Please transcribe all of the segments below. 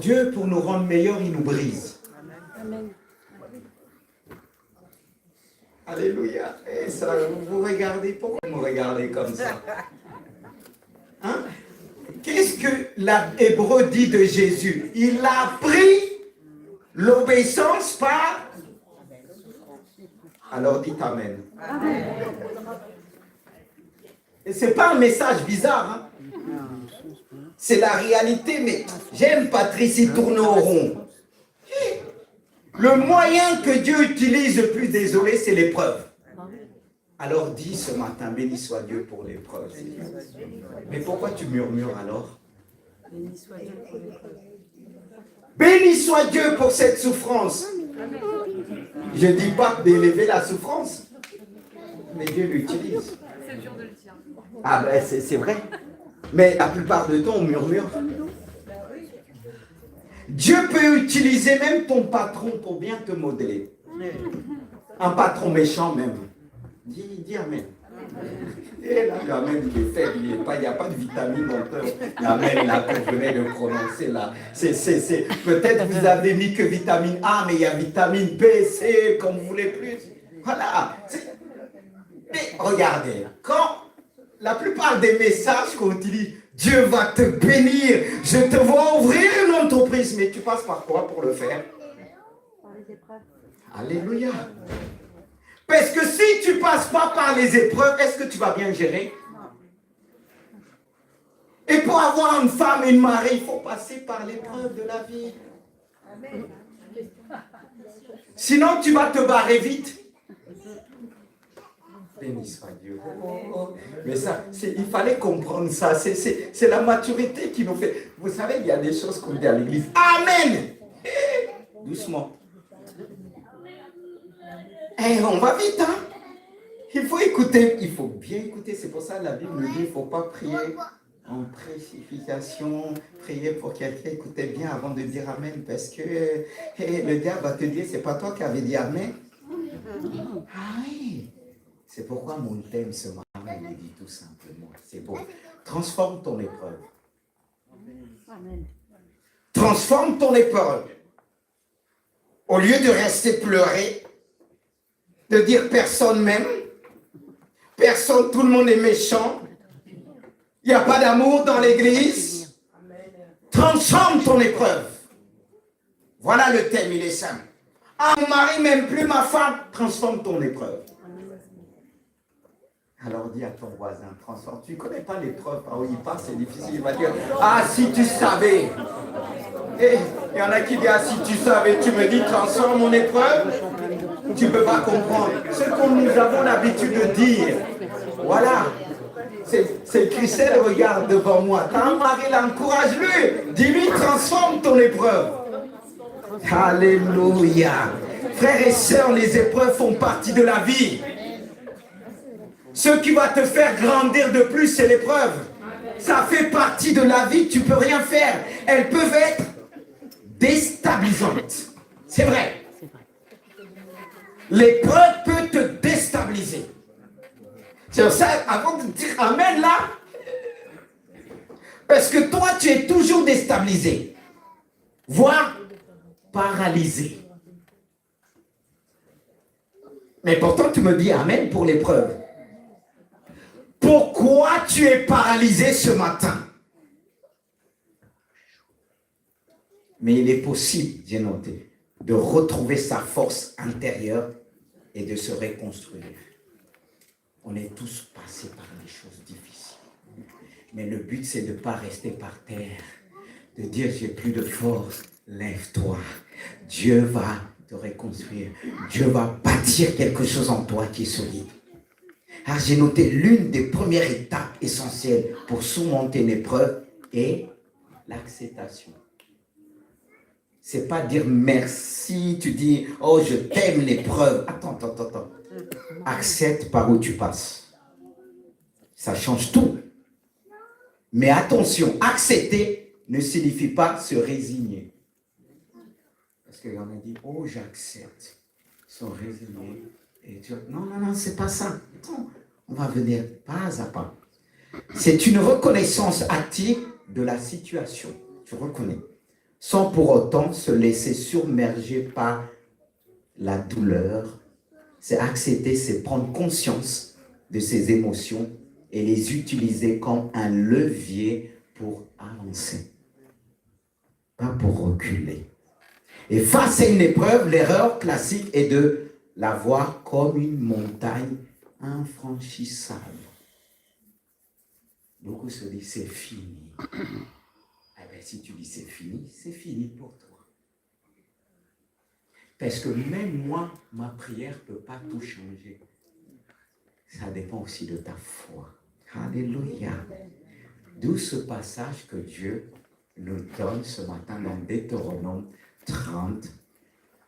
Dieu, pour nous rendre meilleurs, il nous brise. Amen. Alléluia. Et ça, vous regardez, pourquoi vous me regardez comme ça? Hein? Qu'est-ce que l'Hébreu dit de Jésus? Il a pris l'obéissance par... Alors dites Amen. Amen. Et ce n'est pas un message bizarre. Hein? C'est la réalité, mais j'aime Patrice, il tourne au rond. Le moyen que Dieu utilise le plus, désolé, c'est l'épreuve. Alors dis ce matin, béni soit Dieu pour l'épreuve. Mais pourquoi tu murmures alors? Béni soit Dieu pour l'épreuve. Béni soit Dieu pour cette souffrance. Je ne dis pas d'élever la souffrance, mais Dieu l'utilise. C'est dur de le dire. Ah ben c'est vrai. Mais la plupart du temps, on murmure. Dieu peut utiliser même ton patron pour bien te modeler. Un patron méchant même. Dis Amen. Et là, l'Amen, il est faible, il n'y a pas de vitamine dans le cœur. L'Amen, là, que vous venez de prononcer, là. Peut-être vous avez mis que vitamine A, mais il y a vitamine B, C, comme vous voulez plus. Voilà. Mais regardez, quand la plupart des messages qu'on utilise, Dieu va te bénir, je te vois ouvrir une entreprise, mais tu passes par quoi pour le faire? Par les épreuves. Alléluia. Parce que si tu ne passes pas par les épreuves, est-ce que tu vas bien gérer? Et pour avoir une femme et une mari, il faut passer par l'épreuve de la vie. Sinon, tu vas te barrer vite. Béni soit Dieu. Mais ça, il fallait comprendre ça. C'est la maturité qui nous fait. Vous savez, il y a des choses qu'on dit à l'église. Amen. Doucement. On va vite, hein? Il faut écouter, il faut bien écouter. C'est pour ça que la Bible nous dit qu'il ne faut pas prier en précipitation, prier pour quelqu'un. Écoutez bien avant de dire Amen, parce que le diable va te dire, c'est pas toi qui avais dit Amen. Ah oui. C'est pourquoi mon thème ce matin, il dit tout simplement, c'est beau. Transforme ton épreuve. Amen. Transforme ton épreuve. Au lieu de rester pleurer, de dire personne m'aime, personne, tout le monde est méchant, il n'y a pas d'amour dans l'église. Transforme ton épreuve. Voilà le thème, il est simple. Ah, mon mari m'aime plus, ma femme, transforme ton épreuve. Alors dis à ton voisin, transforme. Tu ne connais pas l'épreuve, par où il passe, c'est difficile. Il va dire, ah, si tu savais. Et il y en a qui disent, ah, si tu savais, tu me dis, transforme mon épreuve. Tu ne peux pas comprendre. Ce que nous avons l'habitude de dire, voilà, c'est Christelle, regarde devant moi. T'as un mari, encourage-le. Dis-lui, transforme ton épreuve. Alléluia. Frères et sœurs, les épreuves font partie de la vie. Ce qui va te faire grandir de plus, c'est l'épreuve. Ça fait partie de la vie, tu ne peux rien faire. Elles peuvent être déstabilisantes. C'est vrai. L'épreuve peut te déstabiliser. C'est pour ça, avant de dire Amen là, parce que toi, tu es toujours déstabilisé, voire paralysé. Mais pourtant, tu me dis Amen pour l'épreuve. Pourquoi tu es paralysé ce matin? Mais il est possible, j'ai noté, de retrouver sa force intérieure et de se reconstruire. On est tous passés par des choses difficiles. Mais le but, c'est de ne pas rester par terre. De dire, j'ai plus de force, lève-toi. Dieu va te reconstruire. Dieu va bâtir quelque chose en toi qui est solide. Alors j'ai noté l'une des premières étapes essentielles pour surmonter une épreuve est l'acceptation. C'est pas dire merci, tu dis oh je t'aime l'épreuve. Attends. Accepte par où tu passes. Ça change tout. Mais attention, accepter ne signifie pas se résigner. Parce qu'il y en a dit oh j'accepte. Ils sont résignés. Et tu non, c'est pas ça. Non, on va venir pas à pas. C'est une reconnaissance active de la situation. Tu reconnais. sans pour autant se laisser submerger par la douleur. C'est accepter, c'est prendre conscience de ses émotions et les utiliser comme un levier pour avancer, pas pour reculer. Et face à une épreuve, l'erreur classique est de la voir comme une montagne infranchissable. Beaucoup se disent c'est fini. Eh bien, si tu dis c'est fini pour toi. Parce que même moi, ma prière ne peut pas tout changer. Ça dépend aussi de ta foi. Alléluia. D'où ce passage que Dieu nous donne ce matin dans Deutéronome 30,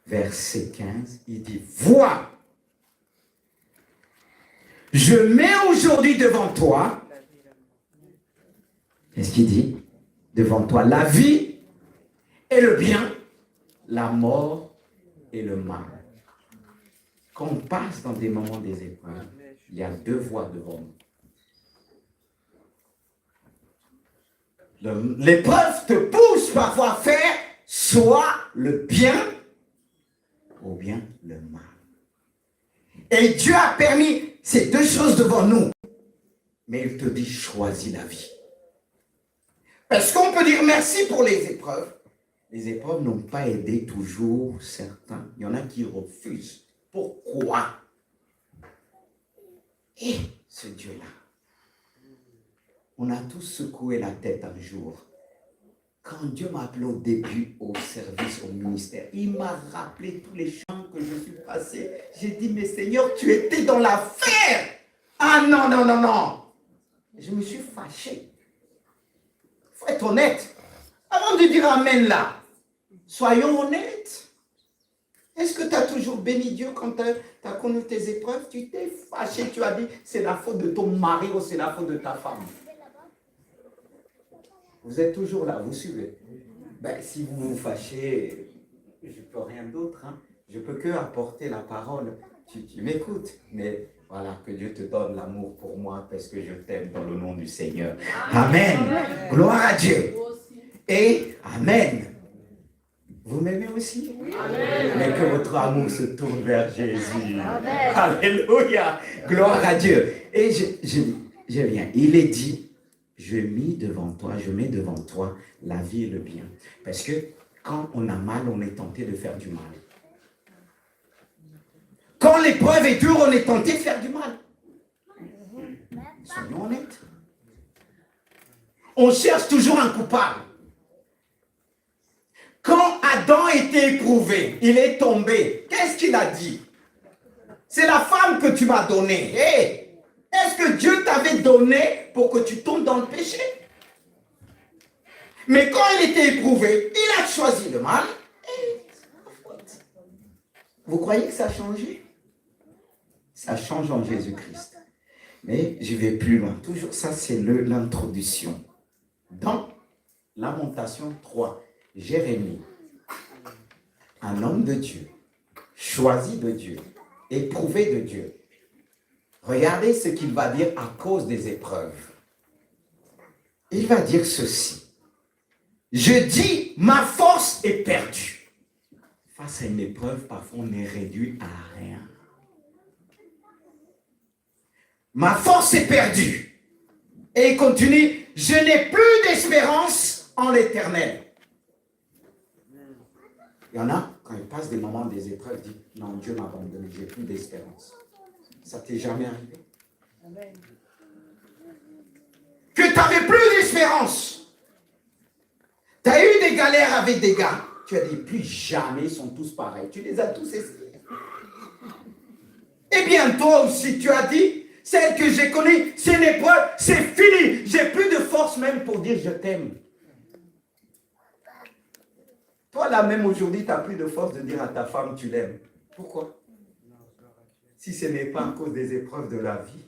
verset 15. Il dit, vois, je mets aujourd'hui devant toi, qu'est-ce qu'il dit? Devant toi la vie et le bien, la mort et le mal. Quand on passe dans des moments des épreuves, il y a deux voies devant nous. L'épreuve te pousse parfois à faire soit le bien ou bien le mal. Et Dieu a permis ces deux choses devant nous. Mais il te dit, choisis la vie. Parce qu'on peut dire merci pour les épreuves. Les épreuves n'ont pas aidé toujours certains. Il y en a qui refusent. Pourquoi? Et ce Dieu-là, on a tous secoué la tête un jour. Quand Dieu m'a appelé au début au service, au ministère, il m'a rappelé tous les chemins que je suis passé. J'ai dit, mais Seigneur, tu étais dans l'affaire. Ah non, non, non, non. Je me suis fâché. Il faut être honnête. Avant de dire Amen là, soyons honnêtes. Est-ce que tu as toujours béni Dieu quand tu as connu tes épreuves? Tu t'es fâché, tu as dit, c'est la faute de ton mari ou c'est la faute de ta femme. Vous êtes toujours là, vous suivez. Ben, si vous vous fâchez, je ne peux rien d'autre. Hein. Je ne peux que apporter la parole. Tu m'écoutes. Mais voilà, que Dieu te donne l'amour pour moi parce que je t'aime dans le nom du Seigneur. Amen. Gloire à Dieu. Et Amen. Vous m'aimez aussi? Amen. Mais que votre amour se tourne vers Jésus. Amen. Alléluia. Gloire à Dieu. Et je viens. Il est dit, je mets devant toi la vie et le bien. Parce que quand on a mal, on est tenté de faire du mal. Quand l'épreuve est dure, on est tenté de faire du mal. Soyons honnêtes. On cherche toujours un coupable. Quand Adam était éprouvé, il est tombé. Qu'est-ce qu'il a dit? C'est la femme que tu m'as donnée. Hey, est-ce que Dieu t'avait donné pour que tu tombes dans le péché? Mais quand il était éprouvé, il a choisi le mal. Vous croyez que ça a changé? Ça change en Jésus-Christ. Mais je vais plus loin. Toujours ça, c'est l'introduction. Dans Lamentation 3, Jérémie, un homme de Dieu, choisi de Dieu, éprouvé de Dieu. Regardez ce qu'il va dire à cause des épreuves. Il va dire ceci. Je dis, ma force est perdue. Face à une épreuve, parfois on est réduit à rien. Ma force est perdue. Et il continue, je n'ai plus d'espérance en l'Éternel. Il y en a, quand ils passent des moments des épreuves, ils disent, non, Dieu m'a abandonné, j'ai plus d'espérance. Ça t'est jamais arrivé? Amen. Que tu n'avais plus d'espérance. Tu as eu des galères avec des gars. Tu as dit, plus jamais, ils sont tous pareils. Tu les as tous essayés. Eh bien, toi aussi, tu as dit, celle que j'ai connue, c'est une épreuve, c'est fini. J'ai plus de force même pour dire je t'aime. Toi, là même aujourd'hui, tu n'as plus de force de dire à ta femme tu l'aimes. Pourquoi? Si ce n'est pas à cause des épreuves de la vie.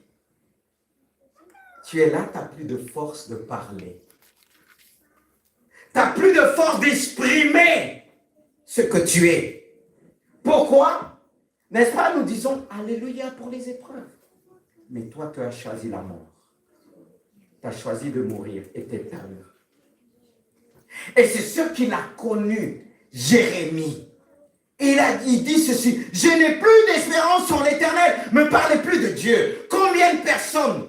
Tu es là, tu n'as plus de force de parler. Tu n'as plus de force d'exprimer ce que tu es. Pourquoi? N'est-ce pas, nous disons Alléluia pour les épreuves. Mais toi, tu as choisi la mort. Tu as choisi de mourir et t'éteindre. Et c'est ce qu'il a connu, Jérémie. Il dit ceci, je n'ai plus d'espérance en l'Éternel, ne parlez plus de Dieu. Combien de personnes,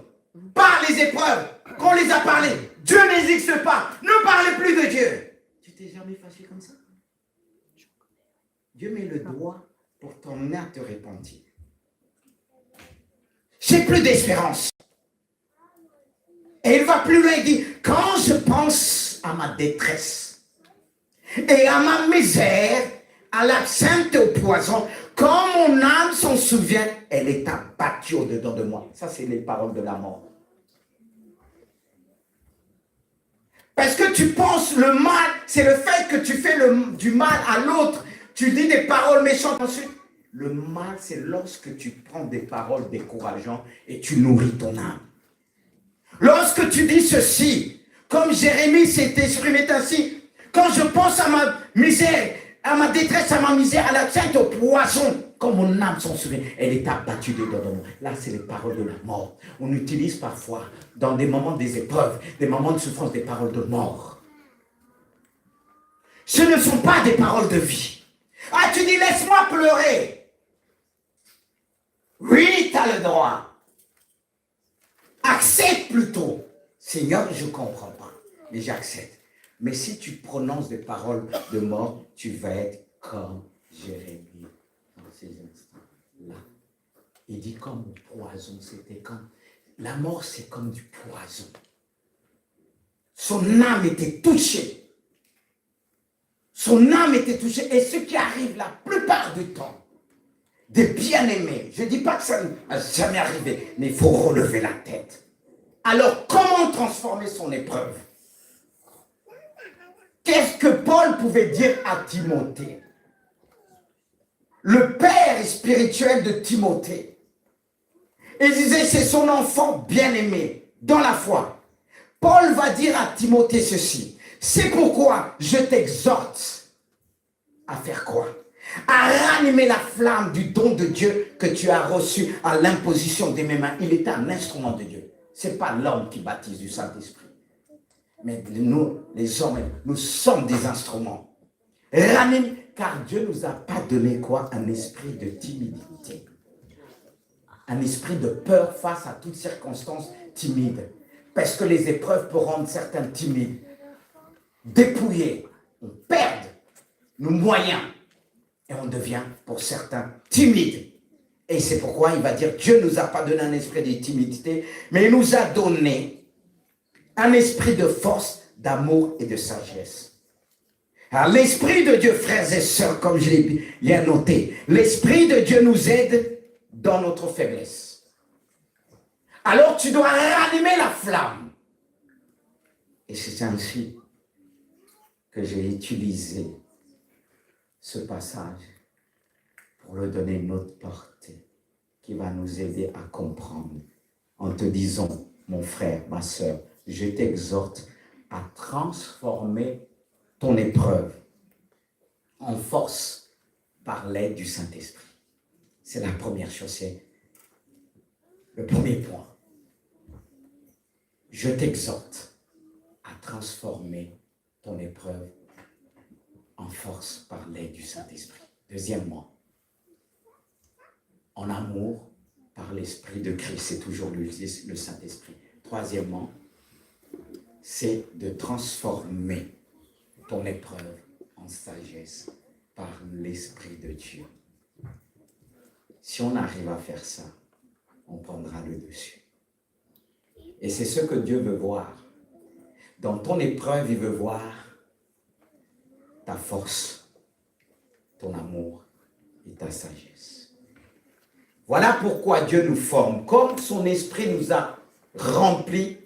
par les épreuves qu'on les a parlé, Dieu n'existe pas, ne parlez plus de Dieu. Tu t'es jamais fâché comme ça? Dieu met le doigt pour t'emmener à te repentir. J'ai plus d'espérance. Et il va plus loin, il dit, quand je pense à ma détresse et à ma misère, à l'absinthe et au poison, quand mon âme s'en souvient, elle est abattue au-dedans de moi. Ça, c'est les paroles de la mort. Parce que tu penses le mal, c'est le fait que tu fais du mal à l'autre. Tu dis des paroles méchantes ensuite. Le mal, c'est lorsque tu prends des paroles décourageantes et tu nourris ton âme. Lorsque tu dis ceci, comme Jérémie s'est exprimé ainsi, quand je pense à ma misère, à ma détresse, à ma misère, à l'absinthe, au poison, quand mon âme s'en souvient, elle est abattue dedans de moi. Là, c'est les paroles de la mort. On utilise parfois, dans des moments des épreuves, des moments de souffrance, des paroles de mort. Ce ne sont pas des paroles de vie. Ah, tu dis, laisse-moi pleurer. Oui, tu as le droit. Accepte plutôt. Seigneur, je ne comprends pas, mais j'accepte. Mais si tu prononces des paroles de mort, tu vas être comme Jérémie dans ces instants-là. Il dit comme le poison, c'était comme... La mort, c'est comme du poison. Son âme était touchée. Son âme était touchée. Et ce qui arrive la plupart du temps, des bien-aimés, je ne dis pas que ça n'a jamais arrivé, mais il faut relever la tête. Alors, comment transformer son épreuve? Qu'est-ce que Paul pouvait dire à Timothée? Le père spirituel de Timothée. Il disait, c'est son enfant bien-aimé dans la foi. Paul va dire à Timothée ceci. C'est pourquoi je t'exhorte à faire quoi? À ranimer la flamme du don de Dieu que tu as reçu à l'imposition de mes mains. Il est un instrument de Dieu. Ce n'est pas l'homme qui baptise du Saint-Esprit. Mais nous, les hommes, nous sommes des instruments. Ranime, car Dieu ne nous a pas donné quoi? Un esprit de timidité. Un esprit de peur face à toutes circonstances timides. Parce que les épreuves peuvent rendre certains timides. Dépouillés. On perd nos moyens. Et on devient, pour certains, timide. Et c'est pourquoi il va dire, Dieu ne nous a pas donné un esprit de timidité, mais il nous a donné un esprit de force, d'amour et de sagesse. Alors l'esprit de Dieu, frères et sœurs, comme je l'ai bien noté, l'esprit de Dieu nous aide dans notre faiblesse. Alors tu dois ranimer la flamme. Et c'est ainsi que j'ai utilisé ce passage pour le donner une autre portée qui va nous aider à comprendre en te disant, mon frère, ma sœur, je t'exhorte à transformer ton épreuve en force par l'aide du Saint-Esprit. C'est la première chose, c'est le premier point. Je t'exhorte à transformer ton épreuve en force par l'aide du Saint-Esprit. Deuxièmement, en amour par l'Esprit de Christ, c'est toujours le Saint-Esprit. Troisièmement, c'est de transformer ton épreuve en sagesse par l'Esprit de Dieu. Si on arrive à faire ça, on prendra le dessus. Et c'est ce que Dieu veut voir. Dans ton épreuve, il veut voir ta force, ton amour et ta sagesse. Voilà pourquoi Dieu nous forme. Comme son esprit nous a remplis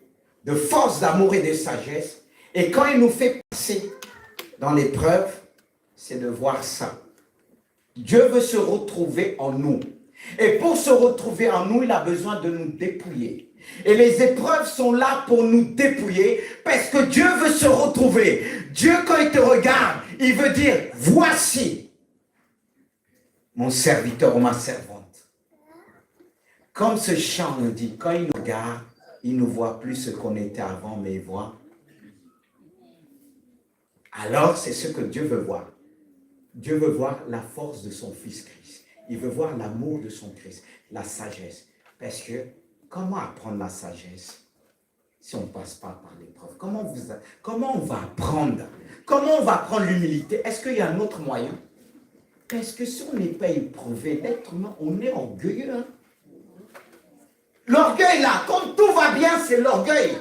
de force, d'amour et de sagesse. Et quand il nous fait passer dans l'épreuve, c'est de voir ça. Dieu veut se retrouver en nous. Et pour se retrouver en nous, il a besoin de nous dépouiller. Et les épreuves sont là pour nous dépouiller parce que Dieu veut se retrouver. Dieu, quand il te regarde, il veut dire, voici mon serviteur ou ma servante. Comme ce chant nous dit, quand il nous regarde, il ne voit plus ce qu'on était avant, mais il voit Alors, c'est ce que Dieu veut voir. Dieu veut voir la force de son Fils Christ. Il veut voir l'amour de son Christ, la sagesse. Parce que, comment apprendre la sagesse si on ne passe pas par l'épreuve? Comment on va apprendre? Comment on va apprendre l'humilité? Est-ce qu'il y a un autre moyen? Parce que si on n'est pas éprouvé, l'être humain, on est orgueilleux. Hein? L'orgueil là, quand tout va bien, c'est l'orgueil.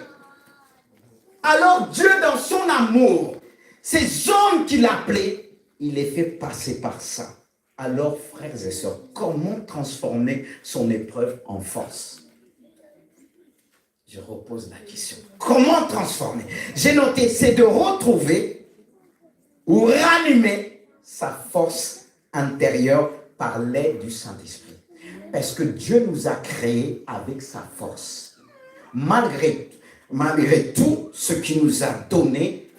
Alors Dieu, dans son amour, ces hommes qu'il appelait, il les fait passer par ça. Alors, frères et sœurs, comment transformer son épreuve en force? Je repose la question. Comment transformer? J'ai noté, c'est de retrouver ou ranimer sa force intérieure par l'aide du Saint-Esprit. Parce que Dieu nous a créés avec sa force. Malgré tout ce qu'il nous a donné,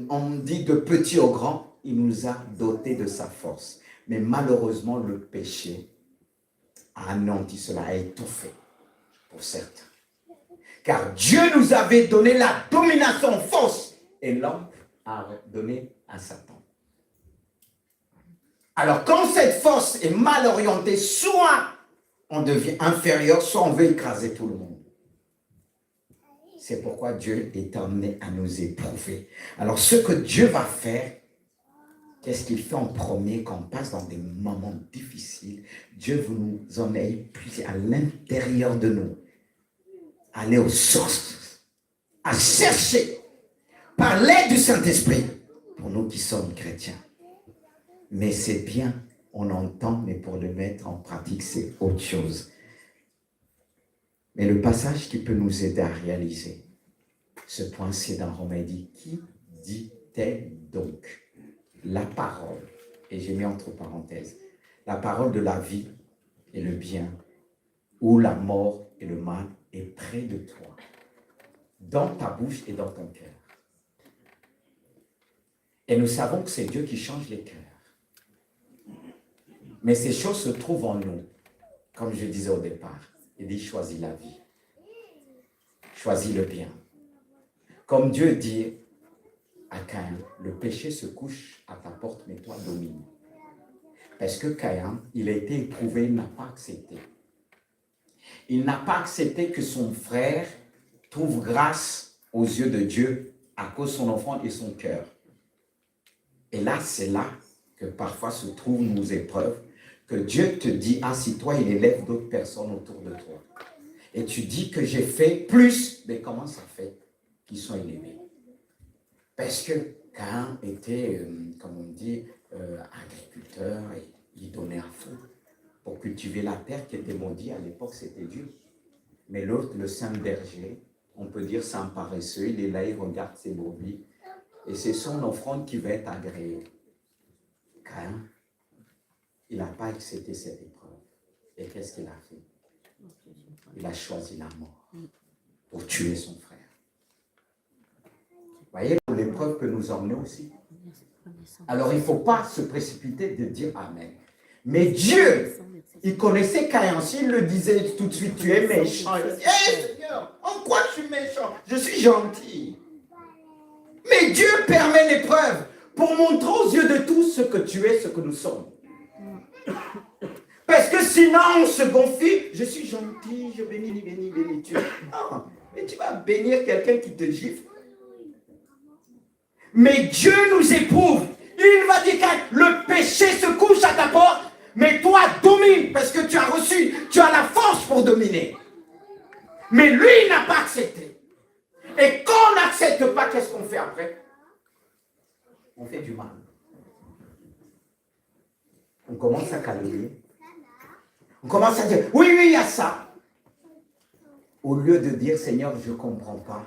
on dit de petit au grand, il nous a dotés de sa force. Mais malheureusement, le péché a anéanti cela, a étouffé pour certains. Car Dieu nous avait donné la domination force et l'homme a donné à Satan. Alors quand cette force est mal orientée, soit on devient inférieur, soit on veut écraser tout le monde. C'est pourquoi Dieu est amené à nous éprouver. Alors ce que Dieu va faire, qu'est-ce qu'il fait en premier quand on passe dans des moments difficiles? Dieu veut nous en épuiser à l'intérieur de nous. Aller aux sources, à chercher par l'aide du Saint-Esprit pour nous qui sommes chrétiens. Mais c'est bien, on entend, mais pour le mettre en pratique, c'est autre chose. Mais le passage qui peut nous aider à réaliser ce point, c'est dans Romains dit, qui dit-elle donc? La parole, et j'ai mis entre parenthèses, la parole de la vie et le bien, ou la mort et le mal est près de toi, dans ta bouche et dans ton cœur. Et nous savons que c'est Dieu qui change les cœurs. Mais ces choses se trouvent en nous, comme je disais au départ. Il dit, choisis la vie. Choisis le bien. Comme Dieu dit à Caïn, le péché se couche à ta porte, mais toi domine. Parce que Caïn, il a été éprouvé, il n'a pas accepté. Il n'a pas accepté que son frère trouve grâce aux yeux de Dieu à cause de son offrande et son cœur. Et là, c'est là que parfois se trouvent nos épreuves, que Dieu te dit, assis-toi, il élève d'autres personnes autour de toi. Et tu dis que j'ai fait plus, mais comment ça fait qu'ils sont élevés? Parce que Caïn était, comme on dit, agriculteur et il donnait à fond pour cultiver la terre qui était maudite. À l'époque, c'était Dieu. Mais l'autre, le saint berger, on peut dire c'est un paresseux, il est là, il regarde ses brebis. Et c'est son offrande qui va être agréée. Caïn, il n'a pas accepté cette épreuve. Et qu'est-ce qu'il a fait? Il a choisi la mort pour tuer son frère. Vous voyez l'épreuve que nous emmenons aussi. Alors il ne faut pas se précipiter de dire Amen. Mais Dieu, il connaissait Caïn. S'il le disait tout de suite, tu es méchant. Il dit, hé Seigneur, en quoi je suis méchant? Je suis gentil. Mais Dieu permet l'épreuve pour montrer aux yeux de tous ce que tu es, ce que nous sommes. Parce que sinon, on se gonfie. Je suis gentil, je bénis. Tu... Non, mais tu vas bénir quelqu'un qui te gifle. Mais Dieu nous éprouve. Il va dire que le péché se couche à ta porte, mais toi domine parce que tu as reçu, tu as la force pour dominer. Mais lui, il n'a pas accepté. Et quand on n'accepte pas, qu'est-ce qu'on fait après? On fait du mal. On commence à calomnier. On commence à dire, oui, il y a ça. Au lieu de dire, Seigneur, je ne comprends pas,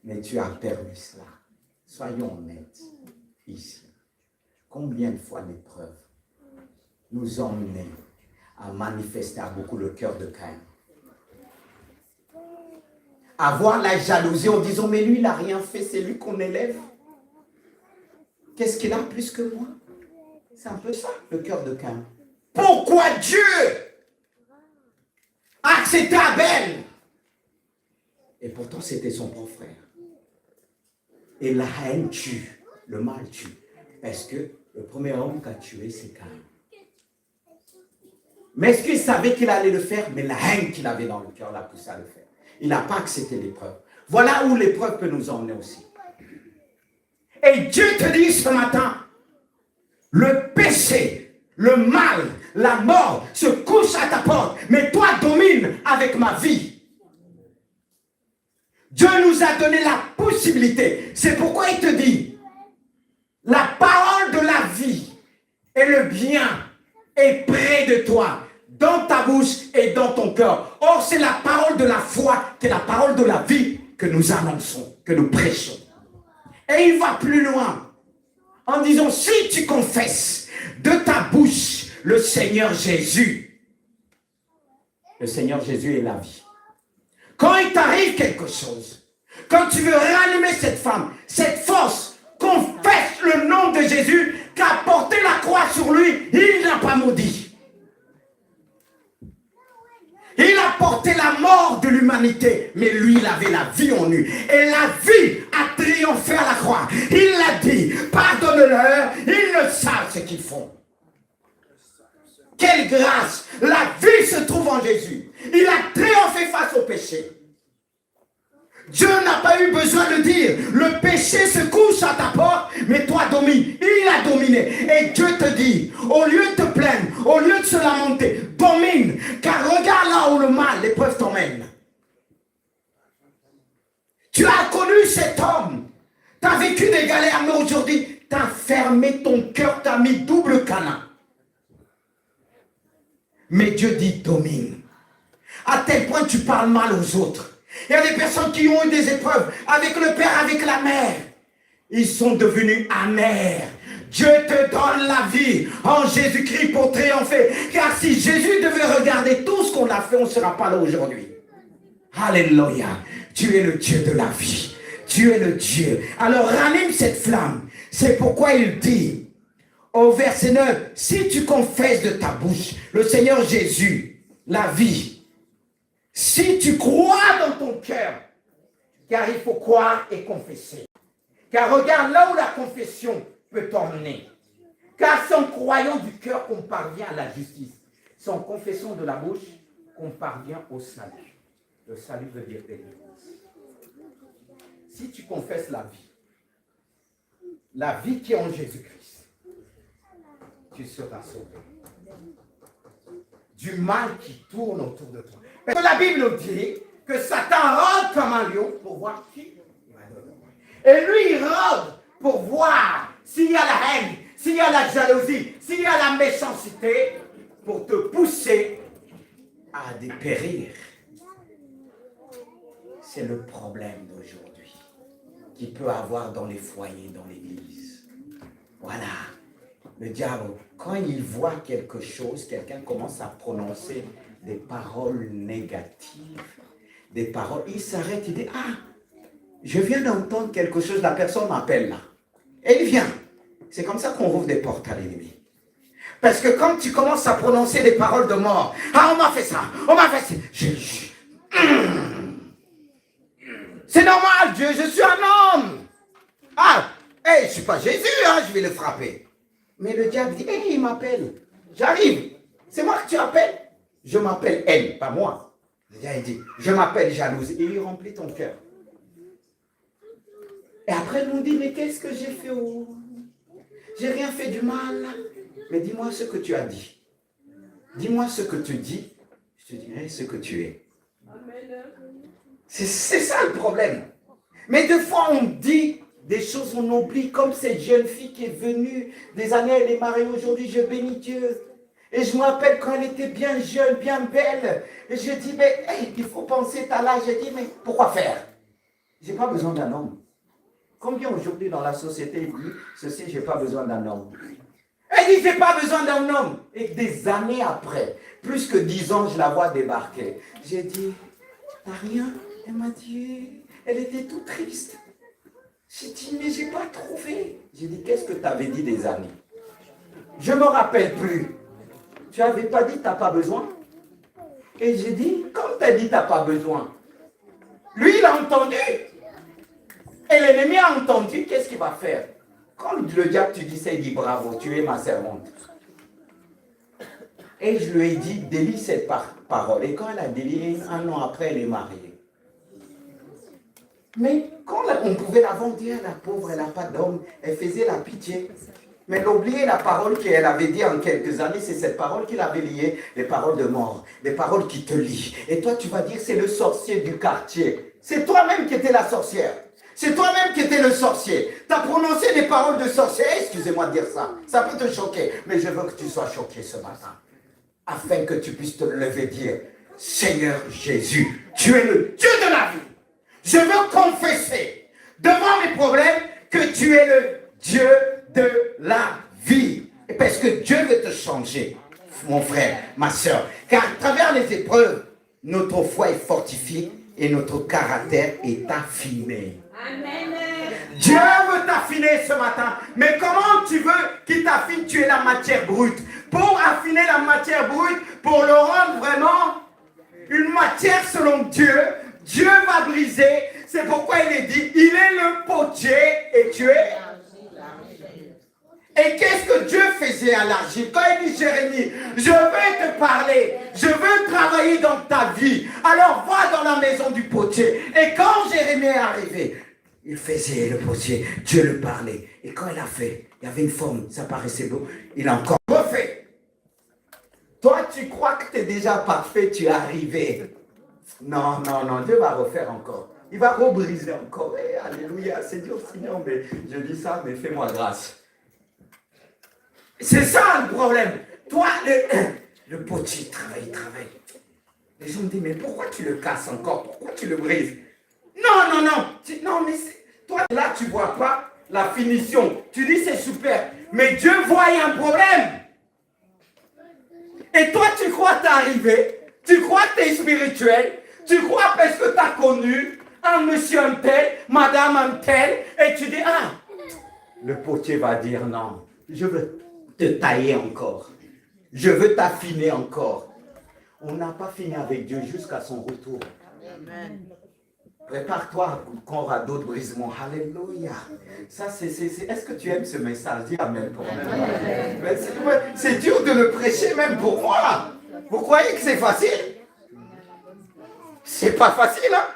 mais tu as permis cela. Soyons honnêtes ici. Combien de fois l'épreuve nous a emmenés à manifester à beaucoup le cœur de Caïn? Avoir la jalousie en disant, mais lui, il n'a rien fait, c'est lui qu'on élève. Qu'est-ce qu'il a plus que moi? C'est un peu ça, le cœur de Caïn. Pourquoi Dieu a accepté Abel? Et pourtant, c'était son propre frère. Et la haine tue, le mal tue. Parce que le premier homme qu'a tué, c'est Caïn. Mais est-ce qu'il savait qu'il allait le faire? Mais la haine qu'il avait dans le cœur l'a poussé à le faire. Il n'a pas accepté l'épreuve. Voilà où l'épreuve peut nous emmener aussi. Et Dieu te dit ce matin, le péché, le mal, la mort se couche à ta porte, mais toi domine avec ma vie. Dieu nous a donné la possibilité. C'est pourquoi il te dit, la parole de la vie et le bien est près de toi, dans ta bouche et dans ton cœur. Or, c'est la parole de la foi, qui est la parole de la vie que nous annonçons, que nous prêchons. Et il va plus loin, en disant, si tu confesses de ta bouche le Seigneur Jésus est la vie. Quand il t'arrive quelque chose, quand tu veux rallumer cette femme, cette force, confesse le nom de Jésus qui a porté la croix sur lui, il n'a pas maudit. Il a porté la mort de l'humanité, mais lui, il avait la vie en lui. Et la vie a triomphé à la croix. Il l'a dit, pardonne-leur, ils ne savent ce qu'ils font. Quelle grâce! La vie se trouve en Jésus. Il a triomphé face au péché. Dieu n'a pas eu besoin de dire, le péché se couche à ta porte, mais toi domine. Il a dominé. Et Dieu te dit, au lieu de te plaindre, au lieu de se lamenter, domine. Car regarde là où le mal, l'épreuve t'emmène. Tu as connu cet homme. Tu as vécu des galères, mais aujourd'hui, tu as fermé ton cœur, tu as mis double cadenas. Mais Dieu dit domine. À tel point tu parles mal aux autres. Il y a des personnes qui ont eu des épreuves avec le père, avec la mère. Ils sont devenus amers. Dieu te donne la vie en Jésus-Christ pour triompher. Car si Jésus devait regarder tout ce qu'on a fait, on ne sera pas là aujourd'hui. Alléluia. Tu es le Dieu de la vie. Tu es le Dieu. Alors ranime cette flamme. C'est pourquoi il dit au verset 9, si tu confesses de ta bouche le Seigneur Jésus, la vie, si tu crois dans ton cœur, car il faut croire et confesser. Car regarde là où la confession peut t'emmener. Car c'est en croyant du cœur qu'on parvient à la justice. C'est en confessant de la bouche qu'on parvient au salut. Le salut veut dire délivrance. Si tu confesses la vie qui est en Jésus-Christ, tu seras sauvé. Du mal qui tourne autour de toi. Parce que la Bible nous dit que Satan rôde comme un lion pour voir qui il va donner. Et lui, il rôde pour voir s'il y a la haine, s'il y a la jalousie, s'il y a la méchanceté, pour te pousser à dépérir. C'est le problème d'aujourd'hui qu'il peut avoir dans les foyers, dans l'église. Voilà. Le diable, quand il voit quelque chose, quelqu'un commence à prononcer des paroles négatives, des paroles, il s'arrête, il dit, ah, je viens d'entendre quelque chose, la personne m'appelle là. Et il vient. C'est comme ça qu'on rouvre des portes à l'ennemi. Parce que quand tu commences à prononcer des paroles de mort, ah, on m'a fait ça, on m'a fait ça. C'est normal, Dieu, je suis un homme. Ah, hey, je ne suis pas Jésus, hein, je vais le frapper. Mais le diable dit, hey, il m'appelle. J'arrive. C'est moi que tu appelles. Je m'appelle elle, pas moi. Le diable dit, je m'appelle jalouse. Et il remplit ton cœur. Et après, il nous dit, mais qu'est-ce que j'ai fait? J'ai rien fait du mal. Mais dis-moi ce que tu as dit. Dis-moi ce que tu dis. Je te dirai ce que tu es. C'est ça le problème. Mais des fois, on dit des choses, on oublie, comme cette jeune fille qui est venue des années, elle est mariée aujourd'hui, je bénis Dieu. Et je me rappelle quand elle était bien jeune, bien belle. Et je dis, mais hey, il faut penser à l'âge. J'ai dit, mais pourquoi faire? J'ai pas besoin d'un homme. Combien aujourd'hui dans la société dit ceci, j'ai pas besoin d'un homme? Elle dit, j'ai pas besoin d'un homme. Et des années après, plus que 10 ans, je la vois débarquer. J'ai dit, t'as rien? Elle m'a dit, elle était toute triste. J'ai dit, mais j'ai pas trouvé. J'ai dit, qu'est-ce que tu avais dit des années? Je ne me rappelle plus. Tu n'avais pas dit, tu n'as pas besoin? Et j'ai dit, comme tu as dit, tu n'as pas besoin. Lui, il a entendu. Et l'ennemi a entendu, qu'est-ce qu'il va faire? Quand le diable, tu dis ça, il dit bravo, tu es ma servante. Et je lui ai dit, délie cette parole. Et quand elle a délié, un an après, elle est mariée. Mais quand on pouvait la vendre, dire, la pauvre, elle n'a pas d'homme, elle faisait la pitié. Mais elle oubliait la parole qu'elle avait dit en quelques années, c'est cette parole qu'il avait liée, les paroles de mort, les paroles qui te lient. Et toi, tu vas dire, c'est le sorcier du quartier. C'est toi-même qui étais la sorcière. C'est toi-même qui étais le sorcier. Tu as prononcé des paroles de sorcier. Excusez-moi de dire ça. Ça peut te choquer. Mais je veux que tu sois choqué ce matin. Afin que tu puisses te lever et dire, Seigneur Jésus, tu es le Dieu de la vie. Je veux confesser devant mes problèmes que tu es le Dieu de la vie. Et parce que Dieu veut te changer, mon frère, ma soeur. Car à travers les épreuves, notre foi est fortifiée et notre caractère est affiné. Amen. Dieu veut t'affiner ce matin. Mais comment tu veux qu'il t'affine? Tu es la matière brute. Pour affiner la matière brute, pour le rendre vraiment une matière selon Dieu, Dieu va briser. C'est pourquoi il est dit, il est le potier et tu es. Et qu'est-ce que Dieu faisait à l'argile? Quand il dit, Jérémie, je vais te parler, je veux travailler dans ta vie, alors va dans la maison du potier. Et quand Jérémie est arrivé, il faisait le potier, Dieu le parlait. Et quand il a fait, il y avait une forme, ça paraissait beau, il a encore refait. Toi, tu crois que tu es déjà parfait, tu es arrivé. Non, non, non, Dieu va refaire encore. Il va rebriser encore. Et alléluia, c'est dur, Seigneur, mais je dis ça, mais fais-moi grâce. C'est ça le problème. Toi, le potier travaille. Les gens me disent, mais pourquoi tu le casses encore? Pourquoi tu le brises? Non, non, mais toi, là, tu ne vois pas la finition. Tu dis, c'est super. Mais Dieu voit un problème. Et toi, tu crois t'arriver. Tu crois que tu es spirituel. Tu crois parce que tu as connu un monsieur un tel, madame un tel. Et tu dis, ah, le potier va dire non. Je veux te tailler encore. Je veux t'affiner encore. On n'a pas fini avec Dieu jusqu'à son retour. Amen. Prépare-toi qu'on aura d'autres brisements. Alléluia. Ça, est-ce que tu aimes ce message? Dis Amen pour moi. C'est dur de le prêcher même pour moi. Vous croyez que c'est facile? C'est pas facile, hein,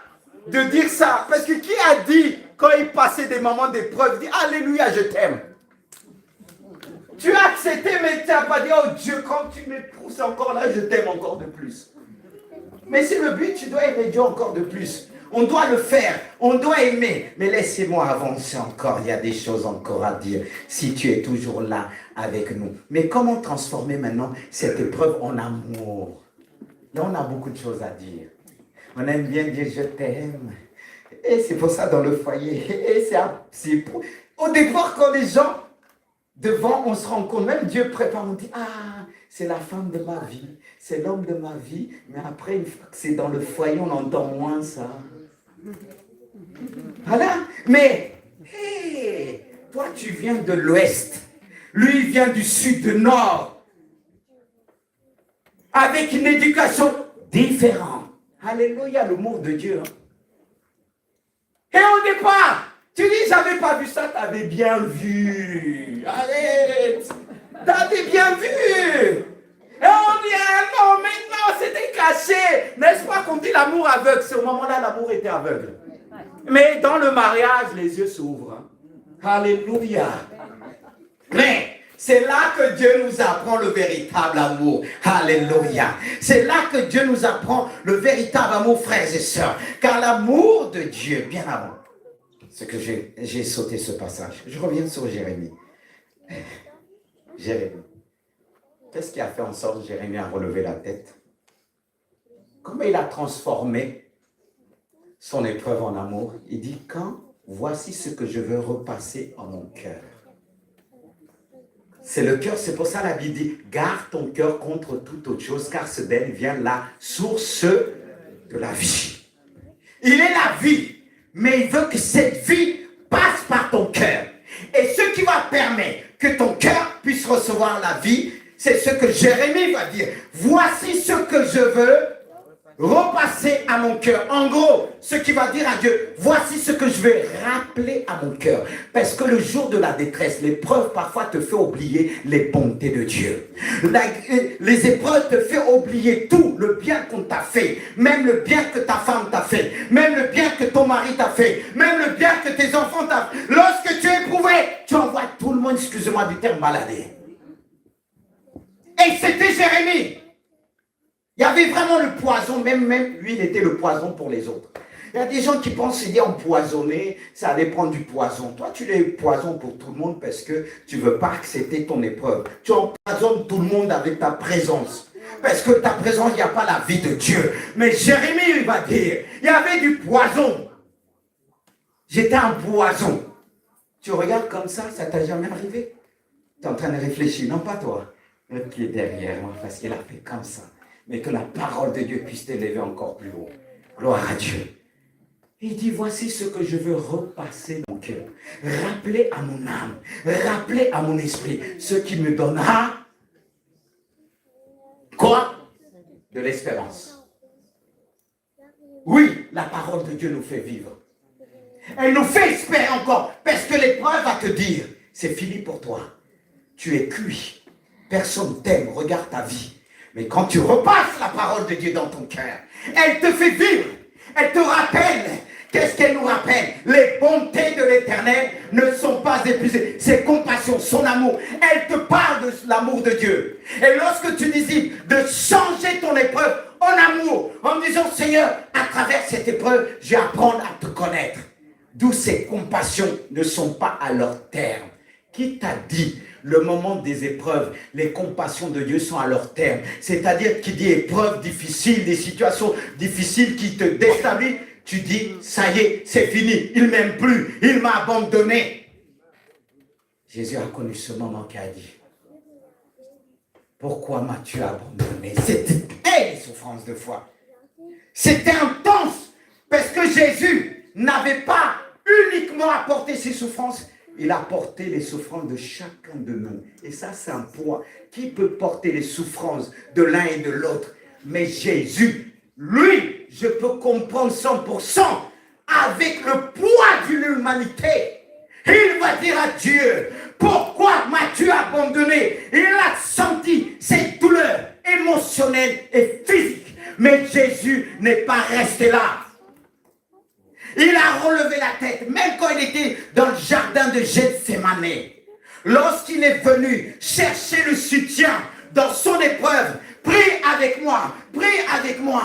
de dire ça. Parce que qui a dit, quand il passait des moments d'épreuve, dit Alléluia, je t'aime. Tu as accepté, mais tu n'as pas dit, oh Dieu, quand tu me pousses encore là, je t'aime encore de plus. Mais c'est le but, tu dois aimer Dieu encore de plus. On doit le faire, on doit aimer. Mais laissez-moi avancer encore, il y a des choses encore à dire, si tu es toujours là avec nous. Mais comment transformer maintenant cette épreuve en amour? Là, on a beaucoup de choses à dire. On aime bien dire, je t'aime. Et c'est pour ça dans le foyer. Et au départ, quand les gens... Devant, on se rend compte, même Dieu prépare, on dit, ah, c'est la femme de ma vie, c'est l'homme de ma vie, mais après, une fois que c'est dans le foyer, on entend moins ça. Voilà, mais, hey, toi, tu viens de l'ouest, lui, il vient du sud, du nord, avec une éducation différente. Alléluia, l'amour de Dieu. Et au départ, tu dis, j'avais pas vu ça, t'avais bien vu. Arrête. T'avais bien vu. Et on dit, ah non, maintenant c'était caché. N'est-ce pas qu'on dit l'amour aveugle? Ce moment-là, l'amour était aveugle. Mais dans le mariage, les yeux s'ouvrent. Alléluia. Mais c'est là que Dieu nous apprend le véritable amour. Alléluia. C'est là que Dieu nous apprend le véritable amour, frères et sœurs. Car l'amour de Dieu, bien avant. C'est que j'ai sauté ce passage. Je reviens sur Jérémie. Jérémie. Qu'est-ce qui a fait en sorte que Jérémie a relevé la tête? Comment il a transformé son épreuve en amour? Il dit, quand voici ce que je veux repasser en mon cœur. C'est le cœur, c'est pour ça la Bible dit, garde ton cœur contre toute autre chose, car ce d'elle vient la source de la vie. Il est la vie. Mais il veut que cette vie passe par ton cœur. Et ce qui va permettre que ton cœur puisse recevoir la vie, c'est ce que Jérémie va dire. Voici ce que je veux repasser à mon cœur. En gros, ce qui va dire à Dieu, voici ce que je vais rappeler à mon cœur. Parce que le jour de la détresse, l'épreuve parfois te fait oublier les bontés de Dieu. Les épreuves te font oublier tout le bien qu'on t'a fait. Même le bien que ta femme t'a fait. Même le bien que ton mari t'a fait. Même le bien que tes enfants t'ont fait. Lorsque tu es éprouvé, tu envoies tout le monde, excusez-moi du terme, balader. Et c'était Jérémie. Il y avait vraiment le poison, même lui, il était le poison pour les autres. Il y a des gens qui pensent qu'il est empoisonné, ça allait prendre du poison. Toi, tu es poison pour tout le monde parce que tu ne veux pas accepter ton épreuve. Tu empoisonnes tout le monde avec ta présence. Parce que ta présence, il n'y a pas la vie de Dieu. Mais Jérémie, il va dire, il y avait du poison. J'étais un poison. Tu regardes comme ça t'a jamais arrivé. Tu es en train de réfléchir, non pas toi, l'autre qui est derrière moi, parce qu'il a fait comme ça. Mais que la parole de Dieu puisse t'élever encore plus haut. Gloire à Dieu. Il dit, voici ce que je veux repasser dans mon cœur. Rappeler à mon âme, rappeler à mon esprit, ce qui me donnera, quoi? De l'espérance. Oui, la parole de Dieu nous fait vivre. Elle nous fait espérer encore, parce que l'épreuve va te dire, c'est fini pour toi. Tu es cuit. Personne t'aime, regarde ta vie. Mais quand tu repasses la parole de Dieu dans ton cœur, elle te fait vivre. Elle te rappelle. Qu'est-ce qu'elle nous rappelle? Les bontés de l'Éternel ne sont pas épuisées. Ses compassions, son amour. Elle te parle de l'amour de Dieu. Et lorsque tu décides de changer ton épreuve en amour, en disant, Seigneur, à travers cette épreuve, je vais apprendre à te connaître. D'où ces compassions ne sont pas à leur terme. Qui t'a dit? Le moment des épreuves, les compassions de Dieu sont à leur terme. C'est-à-dire qu'il dit épreuves difficiles, des situations difficiles qui te déstabilisent. Tu dis, ça y est, c'est fini. Il ne m'aime plus. Il m'a abandonné. Jésus a connu ce moment qui a dit, pourquoi m'as-tu abandonné? C'était les souffrances de foi. C'était intense. Parce que Jésus n'avait pas uniquement apporté ses souffrances. Il a porté les souffrances de chacun de nous. Et ça, c'est un poids. Qui peut porter les souffrances de l'un et de l'autre? Mais Jésus, lui, je peux comprendre 100% avec le poids d'une humanité. Il va dire à Dieu, pourquoi m'as-tu abandonné? Il a senti ses douleurs émotionnelles et physiques. Mais Jésus n'est pas resté là. Il a relevé la tête, même quand il était dans le jardin de Gethsémane. Lorsqu'il est venu chercher le soutien dans son épreuve, prie avec moi, prie avec moi.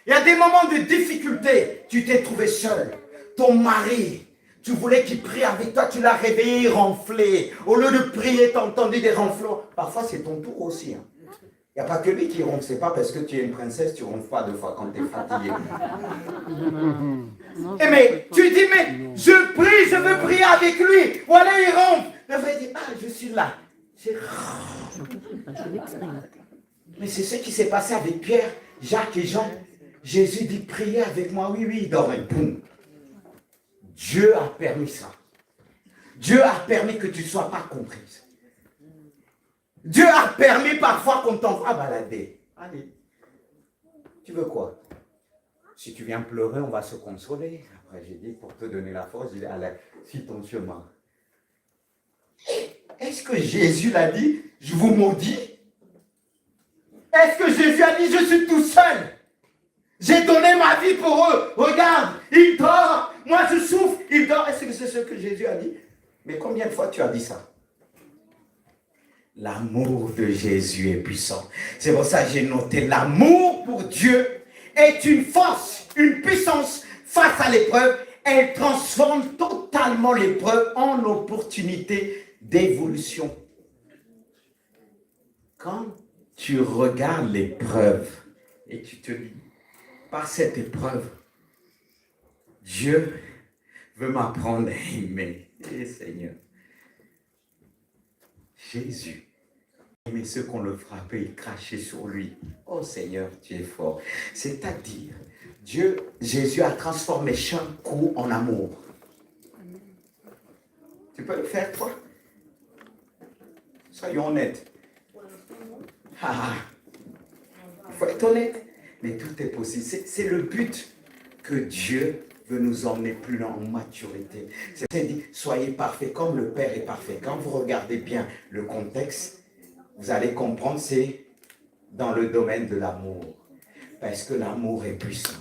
Il y a des moments de difficulté, tu t'es trouvé seul. Ton mari, tu voulais qu'il prie avec toi, tu l'as réveillé ronflé. Au lieu de prier, tu as entendu des ronflements. Parfois, c'est ton tour aussi. Hein. Il n'y a pas que lui qui ronfle, c'est pas parce que tu es une princesse, tu ronfles pas deux fois quand tu es fatigué. Et mais tu dis, mais je prie, je veux prier avec lui. Voilà, il ronfle. Le frère dit, ah, je suis là. Mais c'est ce qui s'est passé avec Pierre, Jacques et Jean. Jésus dit, priez avec moi. Oui, oui, il dort et boum. Dieu a permis ça. Dieu a permis que tu ne sois pas comprise. Dieu a permis parfois qu'on t'envoie balader. Allez, tu veux quoi? Si tu viens pleurer, on va se consoler. Après, j'ai dit, pour te donner la force, j'ai dit, allez, suis ton chemin. Est-ce que Jésus l'a dit, je vous maudis? Est-ce que Jésus a dit, je suis tout seul? J'ai donné ma vie pour eux. Regarde, il dort. Moi, je souffre, il dort. Est-ce que c'est ce que Jésus a dit? Mais combien de fois tu as dit ça? L'amour de Jésus est puissant. C'est pour ça que j'ai noté l'amour pour Dieu est une force, une puissance face à l'épreuve. Elle transforme totalement l'épreuve en opportunité d'évolution. Quand tu regardes l'épreuve et tu te dis, par cette épreuve, Dieu veut m'apprendre à aimer. Et Seigneur, Jésus aimait ceux qu'on le frappait, il crachait sur lui. Oh Seigneur, tu es fort. C'est-à-dire, Jésus a transformé chaque coup en amour. Tu peux le faire, toi? Soyons honnêtes. Il faut être honnête. Mais tout est possible. C'est le but que Dieu veut nous emmener plus loin en maturité. C'est dit, soyez parfaits comme le Père est parfait. Quand vous regardez bien le contexte, vous allez comprendre, c'est dans le domaine de l'amour. Parce que l'amour est puissant.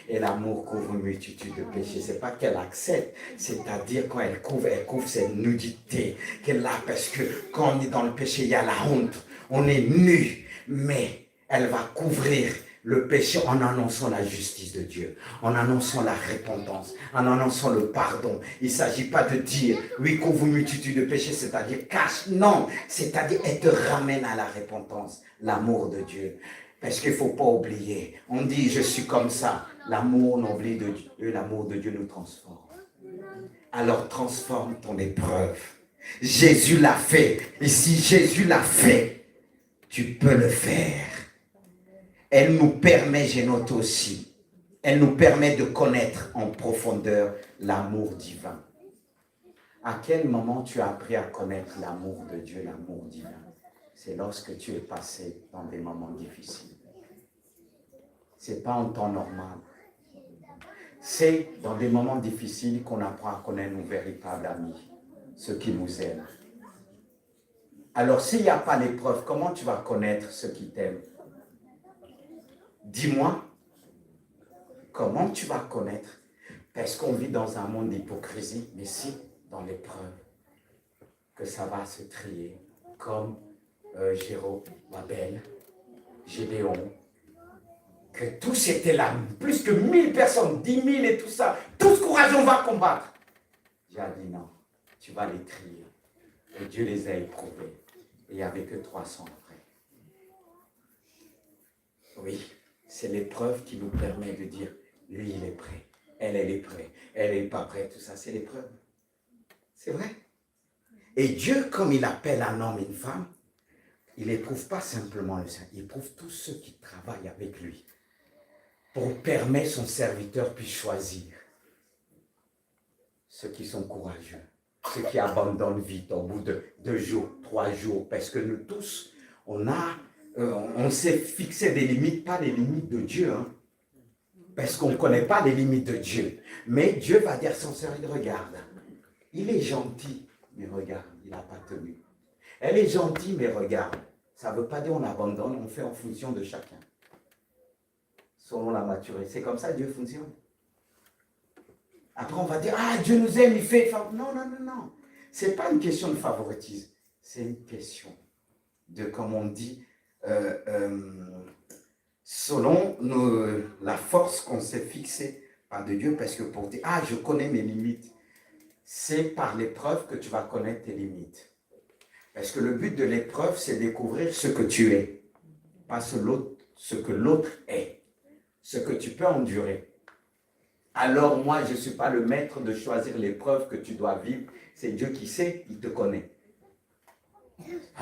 Et l'amour couvre une multitude de péchés. Ce n'est pas qu'elle accepte, c'est-à-dire quand elle couvre cette nudité qu'elle a. Parce que quand on est dans le péché, il y a la honte. On est nu, mais elle va couvrir le péché en annonçant la justice de Dieu, en annonçant la repentance, en annonçant le pardon. Il ne s'agit pas de dire, oui, couvre une multitude de péchés, c'est-à-dire cache. Non, c'est-à-dire elle te ramène à la repentance, l'amour de Dieu. Parce qu'il ne faut pas oublier, on dit, je suis comme ça. L'amour, on oublie de Dieu, l'amour de Dieu nous transforme. Alors transforme ton épreuve. Jésus l'a fait. Et si Jésus l'a fait, tu peux le faire. Elle nous permet, j'ai noté aussi, elle nous permet de connaître en profondeur l'amour divin. À quel moment tu as appris à connaître l'amour de Dieu, l'amour divin? C'est lorsque tu es passé dans des moments difficiles. Ce n'est pas en temps normal. C'est dans des moments difficiles qu'on apprend à connaître nos véritables amis, ceux qui nous aiment. Alors, s'il n'y a pas l'épreuve, comment tu vas connaître ceux qui t'aiment? Dis-moi, comment tu vas connaître? Parce qu'on vit dans un monde d'hypocrisie, mais si, dans l'épreuve, que ça va se trier, comme Jérobabel, Gédéon, que tous étaient là, plus que 1000 personnes, 10 000 et tout ça, tous courageux, on va combattre. J'ai dit non, tu vas les trier. Et Dieu les a éprouvés. Et il n'y avait que 300 après. Oui, c'est l'épreuve qui nous permet de dire, lui il est prêt, elle est prête, elle n'est pas prête, tout ça, c'est l'épreuve. C'est vrai. Et Dieu, comme il appelle un homme et une femme, il n'éprouve pas simplement le Saint, il éprouve tous ceux qui travaillent avec lui pour permettre son serviteur puisse choisir ceux qui sont courageux, ceux qui abandonnent vite au bout de 2 jours, 3 jours, parce que nous tous, on s'est fixé des limites, pas les limites de Dieu, hein, parce qu'on ne connaît pas les limites de Dieu. Mais Dieu va dire à son serviteur, regarde, il est gentil, mais regarde, il n'a pas tenu. Elle est gentille, mais regarde, ça ne veut pas dire on abandonne, on fait en fonction de chacun. Selon la maturité. C'est comme ça que Dieu fonctionne. Après, on va dire, ah, Dieu nous aime, il fait... Non, non, non, non. Ce n'est pas une question de favoritisme. C'est une question de, comme on dit, selon la force qu'on s'est fixée par de Dieu, parce que pour dire, ah, je connais mes limites, c'est par l'épreuve que tu vas connaître tes limites. Parce que le but de l'épreuve, c'est découvrir ce que tu es, pas ce que l'autre est, ce que tu peux endurer. Alors moi, je ne suis pas le maître de choisir l'épreuve que tu dois vivre. C'est Dieu qui sait, il te connaît.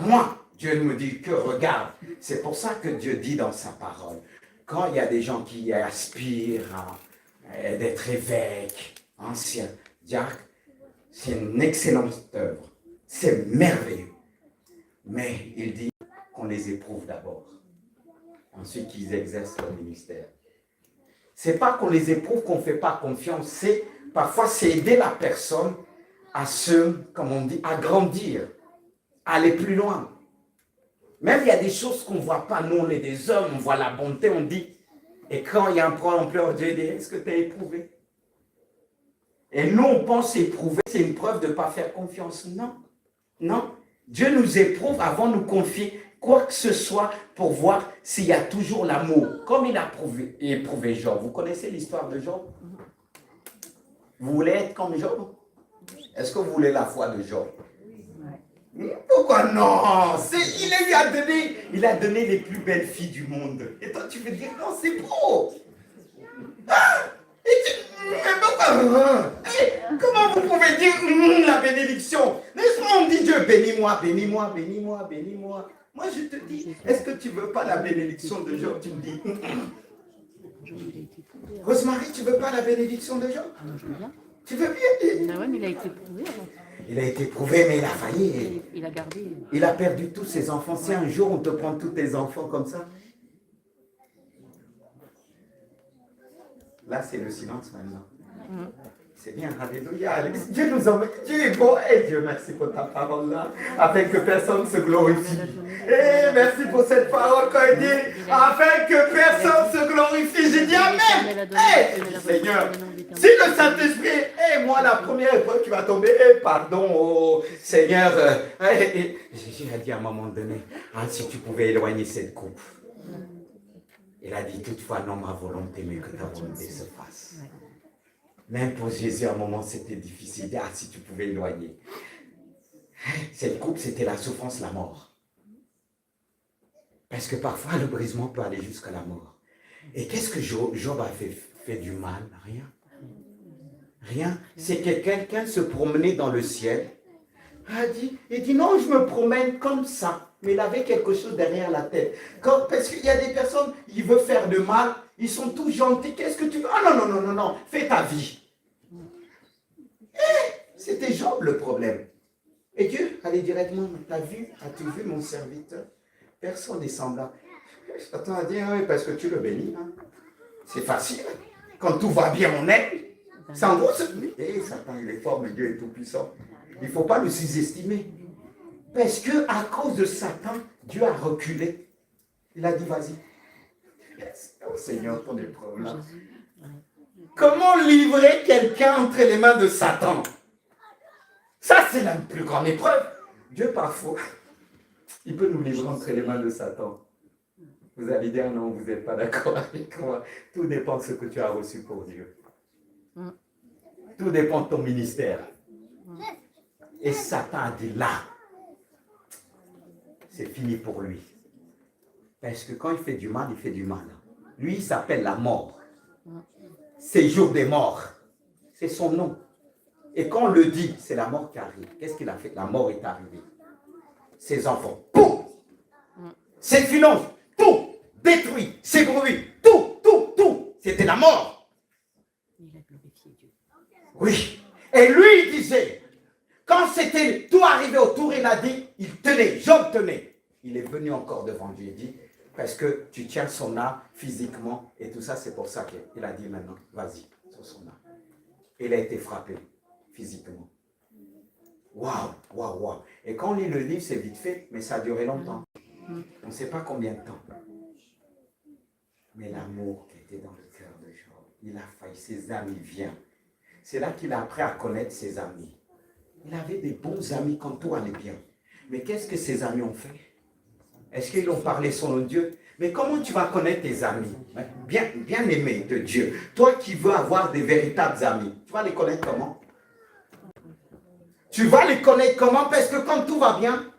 Moi, Dieu me dit que regarde. C'est pour ça que Dieu dit dans sa parole, quand il y a des gens qui aspirent à d'être évêques, anciens, diacres, c'est une excellente œuvre. C'est merveilleux. Mais il dit qu'on les éprouve d'abord. Ensuite, qu'ils exercent leur ministère. C'est pas qu'on les éprouve, qu'on ne fait pas confiance. Parfois, c'est aider la personne à comme on dit, à grandir, à aller plus loin. Même il y a des choses qu'on ne voit pas. Nous, on est des hommes, on voit la bonté, on dit. Et quand il y a un problème, on pleure, Dieu dit, est-ce que tu as éprouvé? Et nous, on pense éprouver, c'est une preuve de ne pas faire confiance. Non, non. Dieu nous éprouve avant de nous confier quoi que ce soit pour voir s'il y a toujours l'amour. Comme il a éprouvé Job. Vous connaissez l'histoire de Job? Vous voulez être comme Job? Est-ce que vous voulez la foi de Job? Pourquoi non? Il a donné les plus belles filles du monde. Et toi, tu veux dire, non, c'est beau. Ah, mais pourquoi? Comment vous pouvez dire la bénédiction? N'est-ce pas, on dit Dieu, bénis-moi, bénis-moi, bénis-moi, bénis-moi. Moi, je te dis, est-ce que tu ne veux pas la bénédiction de Job? Tu me dis, Rosemary, tu ne veux pas la bénédiction de Job? Tu veux bien? Ah ouais, mais il a été prouvé avant. Il a été prouvé, mais il a failli. Il a gardé. Il a perdu tous ses enfants. Si un jour on te prend tous tes enfants comme ça, Là, c'est le silence maintenant. C'est bien, alléluia. Dieu nous emmène. Dieu est bon. Et Dieu, merci pour ta parole là. Afin que personne se glorifie. Et merci pour cette parole quand il dit afin que personne se glorifie. J'ai dit Amen. Seigneur, si le Saint-Esprit, moi la première épreuve qui va tomber, pardon, oh, Seigneur. Jésus a dit à un moment donné, si tu pouvais éloigner cette coupe. Il a dit toutefois, non, ma volonté, mais que ta volonté se fasse. Même pour Jésus, à un moment, c'était difficile. Si tu pouvais éloigner. Cette coupe, c'était la souffrance, la mort. Parce que parfois, le brisement peut aller jusqu'à la mort. Et qu'est-ce que Job a fait du mal? Rien. Rien. C'est que quelqu'un se promenait dans le ciel. Il dit, non, je me promène comme ça. Mais il avait quelque chose derrière la tête. Parce qu'il y a des personnes, ils veulent faire de mal. Ils sont tous gentils. Qu'est-ce que tu veux? Ah non. Fais ta vie. C'était Job le problème. Et Dieu allait directement, as-tu vu mon serviteur? Personne n'est semblable. Satan a dit, oui, parce que tu le bénis. Hein. C'est facile. Quand tout va bien, on aime. Sans vous, Satan, il est fort, mais Dieu est tout puissant. Il ne faut pas le sous-estimer. Parce que à cause de Satan, Dieu a reculé. Il a dit, vas-y. Oh Seigneur, ton épreuve là. Comment livrer quelqu'un entre les mains de Satan? Ça, c'est la plus grande épreuve. Dieu, parfois, il peut nous livrer entre les mains de Satan. Vous allez dire, non, vous n'êtes pas d'accord avec moi. Tout dépend de ce que tu as reçu pour Dieu. Tout dépend de ton ministère. Et Satan a dit, là, c'est fini pour lui. Parce que quand il fait du mal, il fait du mal. Lui, il s'appelle la mort. C'est jour des morts. C'est son nom. Et quand on le dit, c'est la mort qui arrive. Qu'est-ce qu'il a fait? La mort est arrivée. Ses enfants, tout. Ses finances, tout. Détruit. Ses bruits, tout. C'était la mort. Il a glorifié Dieu. Oui. Et lui, il disait, quand c'était tout arrivé autour, il a dit, il tenait, Job tenait. Il est venu encore devant Dieu, il dit, parce que tu tiens son âme physiquement et tout ça, c'est pour ça qu'il a dit maintenant, vas-y, sur son âme. Il a été frappé physiquement. Waouh. Et quand on lit le livre, c'est vite fait, mais ça a duré longtemps. On ne sait pas combien de temps. Mais l'amour qui était dans le cœur de Job, il a failli, ses amis viennent. C'est là qu'il a appris à connaître ses amis. Il avait des bons amis quand tout allait bien. Mais qu'est-ce que ses amis ont fait? Est-ce qu'ils ont parlé son nom de Dieu? Mais comment tu vas connaître tes amis? Bien aimés de Dieu. Toi qui veux avoir des véritables amis, tu vas les connaître comment? Tu vas les connaître comment? Parce que quand tout va bien,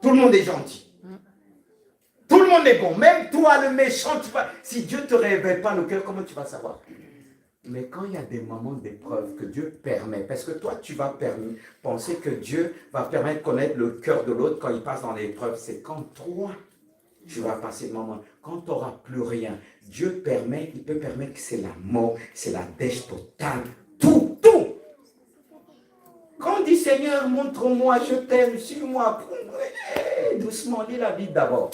tout le monde est gentil. Tout le monde est bon. Même toi, le méchant, si Dieu ne te révèle pas le cœur, comment tu vas savoir? Mais quand il y a des moments d'épreuve que Dieu permet, parce que toi, tu vas penser que Dieu va permettre de connaître le cœur de l'autre quand il passe dans l'épreuve. C'est quand toi, tu vas passer le moment. Quand tu n'auras plus rien, Dieu permet, il peut permettre que c'est la mort, c'est la dèche totale. Tout. Quand on dit Seigneur, montre-moi, je t'aime, suis-moi, doucement, lis la Bible d'abord.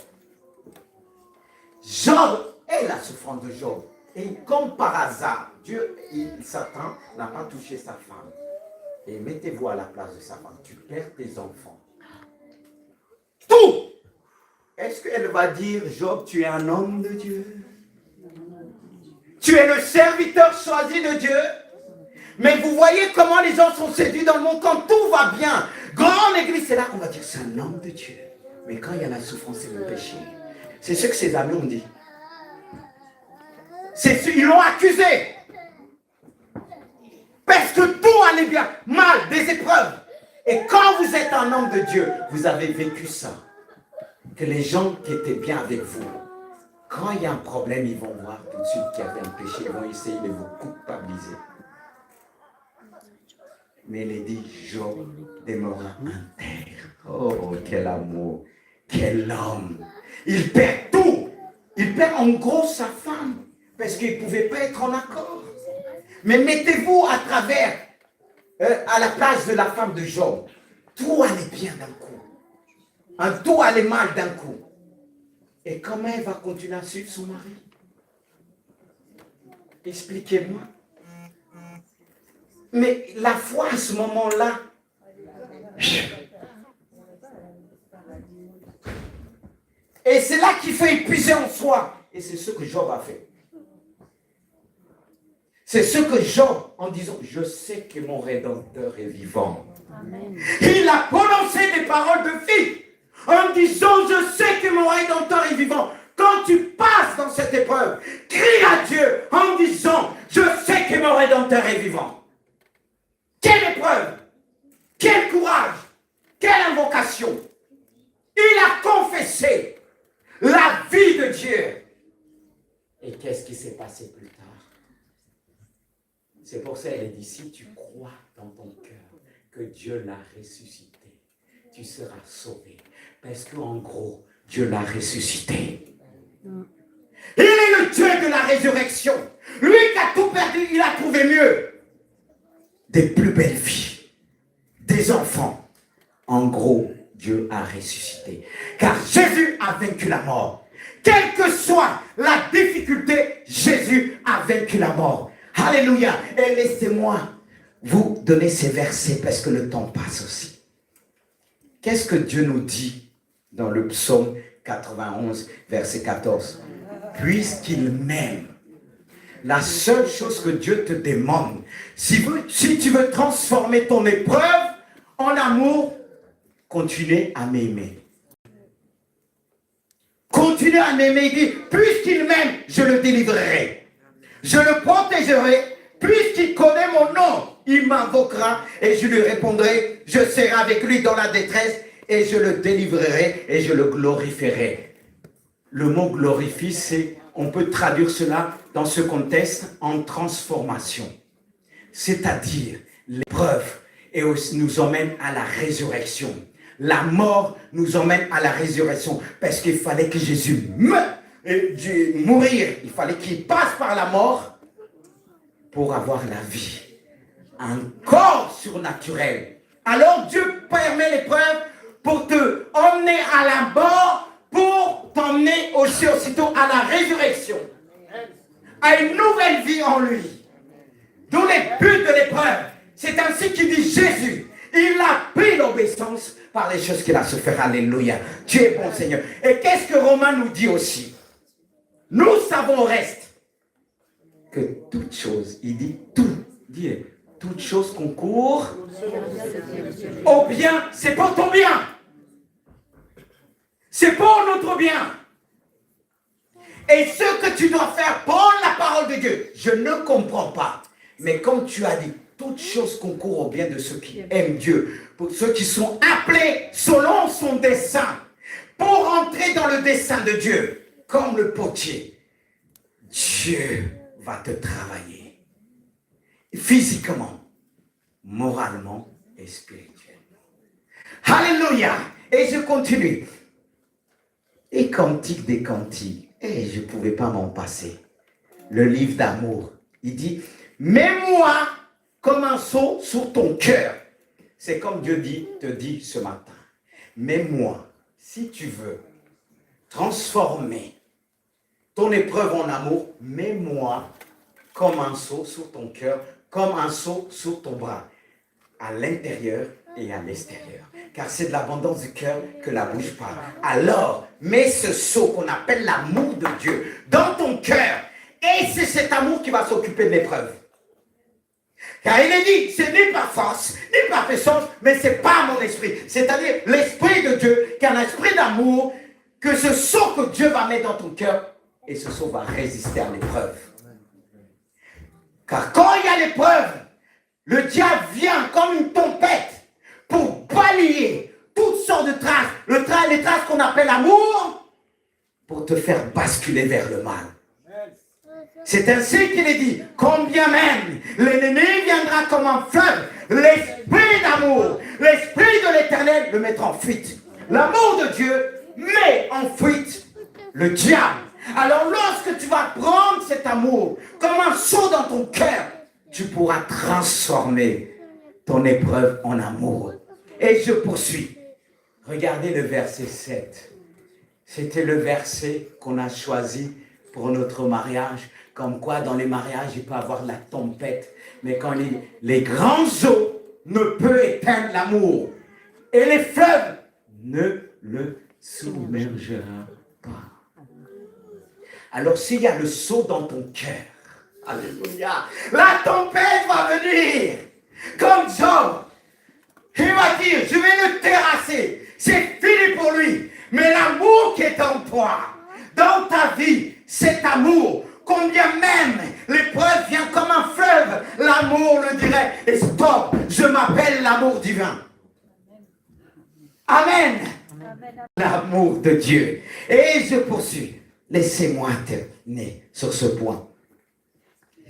Job est la souffrance de Job. Et comme par hasard, Satan n'a pas touché sa femme. Et mettez-vous à la place de sa femme. Tu perds tes enfants. Tout! Est-ce qu'elle va dire, Job, tu es un homme de Dieu? Tu es le serviteur choisi de Dieu? Mais vous voyez comment les gens sont séduits dans le monde quand tout va bien. Grande église, c'est là qu'on va dire, c'est un homme de Dieu. Mais quand il y a la souffrance et le péché, c'est ce que ses amis ont dit. Ils l'ont accusé. Parce que tout allait bien. Mal, des épreuves. Et quand vous êtes un homme de Dieu, vous avez vécu ça. Que les gens qui étaient bien avec vous, quand il y a un problème, ils vont voir tout de suite qu'il y avait un péché. Ils vont essayer de vous culpabiliser. Mais il est dit, Job demeura intègre. Oh, quel amour. Quel homme. Il perd tout. Il perd en gros sa femme. Parce qu'il ne pouvait pas être en accord. Mais mettez-vous à travers, à la place de la femme de Job. Tout allait bien d'un coup. Tout allait mal d'un coup. Et comment elle va continuer à suivre son mari? Expliquez-moi. Mais la foi à ce moment-là, et c'est là qu'il fait épuiser en soi. Et c'est ce que Job a fait. C'est ce que Job, en disant, je sais que mon Rédempteur est vivant. Amen. Il a prononcé des paroles de vie, en disant, je sais que mon Rédempteur est vivant. Quand tu passes dans cette épreuve, crie à Dieu en disant, je sais que mon Rédempteur est vivant. Quelle épreuve, quel courage, quelle invocation. Il a confessé la vie de Dieu. Et qu'est-ce qui s'est passé plus tard? C'est pour ça qu'elle dit, si tu crois dans ton cœur que Dieu l'a ressuscité, tu seras sauvé. Parce qu'en gros, Dieu l'a ressuscité. Il est le Dieu de la résurrection. Lui qui a tout perdu, il a trouvé mieux. Des plus belles vies, des enfants. En gros, Dieu a ressuscité. Car Jésus a vaincu la mort. Quelle que soit la difficulté, Jésus a vaincu la mort. Alléluia. Et laissez-moi vous donner ces versets parce que le temps passe aussi. Qu'est-ce que Dieu nous dit dans le psaume 91, verset 14? Puisqu'il m'aime. La seule chose que Dieu te demande, si tu veux transformer ton épreuve en amour, continuez à m'aimer. Continuez à m'aimer. Il dit, puisqu'il m'aime, je le délivrerai. Je le protégerai, puisqu'il connaît mon nom. Il m'invoquera et je lui répondrai. Je serai avec lui dans la détresse et je le délivrerai et je le glorifierai. Le mot glorifie, on peut traduire cela dans ce contexte en transformation. C'est-à-dire, l'épreuve nous emmène à la résurrection. La mort nous emmène à la résurrection parce qu'il fallait que Jésus mourir. Il fallait qu'il passe par la mort pour avoir la vie. Un corps surnaturel. Alors Dieu permet l'épreuve pour te emmener à la mort, pour t'emmener aussi aussitôt à la résurrection. À une nouvelle vie en lui. D'où les buts de l'épreuve. C'est ainsi qu'il dit Jésus. Il a pris l'obéissance par les choses qu'il a su faire. Alléluia. Dieu est bon Seigneur. Et qu'est-ce que Romain nous dit aussi? Nous savons au reste que toute chose, il dit tout, toute chose concourt au bien, c'est pour ton bien. C'est pour notre bien. Et ce que tu dois faire pour la parole de Dieu, je ne comprends pas. Mais comme tu as dit, toute chose concourt au bien de ceux qui aiment Dieu, pour ceux qui sont appelés selon son dessein, pour entrer dans le dessein de Dieu, comme le potier. Dieu va te travailler physiquement, moralement et spirituellement. Alléluia. Et je continue. Et Cantique des Cantiques, et je ne pouvais pas m'en passer. Le livre d'amour, il dit, mets-moi comme un sceau sur ton cœur. C'est comme Dieu te dit ce matin. Mets-moi, si tu veux, transformer ton épreuve en amour, mets-moi comme un sceau sur ton cœur, comme un sceau sur ton bras, à l'intérieur et à l'extérieur. Car c'est de l'abondance du cœur que la bouche parle. Alors, mets ce sceau qu'on appelle l'amour de Dieu dans ton cœur. Et c'est cet amour qui va s'occuper de l'épreuve. Car il est dit, c'est ni par force, ni par puissance, mais c'est par mon esprit. C'est-à-dire l'esprit de Dieu, qui est un esprit d'amour, que ce sceau que Dieu va mettre dans ton cœur, et ce sceau va résister à l'épreuve. Car quand il y a l'épreuve, le diable vient comme une tempête pour balayer toutes sortes de traces. Les traces qu'on appelle amour, pour te faire basculer vers le mal. C'est ainsi qu'il est dit, combien même l'ennemi viendra comme un fleuve, l'esprit d'amour, l'esprit de l'éternel le mettra en fuite. L'amour de Dieu met en fuite le diable. Alors lorsque tu vas prendre cet amour comme un sceau dans ton cœur, tu pourras transformer ton épreuve en amour. Et je poursuis. Regardez le verset 7. C'était le verset qu'on a choisi pour notre mariage. Comme quoi, dans les mariages, il peut y avoir la tempête. Mais quand les grands eaux ne peuvent éteindre l'amour. Et les fleuves ne le submergeront pas. Alors, s'il y a le seau dans ton cœur, alléluia, la tempête va venir. Comme Job, il va dire, je vais le terrasser. C'est fini pour lui. Mais l'amour qui est en toi, dans ta vie, cet amour, combien même l'épreuve vient comme un fleuve, l'amour le dirait, et stop, je m'appelle l'amour divin. Amen. L'amour de Dieu. Et je poursuis. Laissez-moi terminer sur ce point.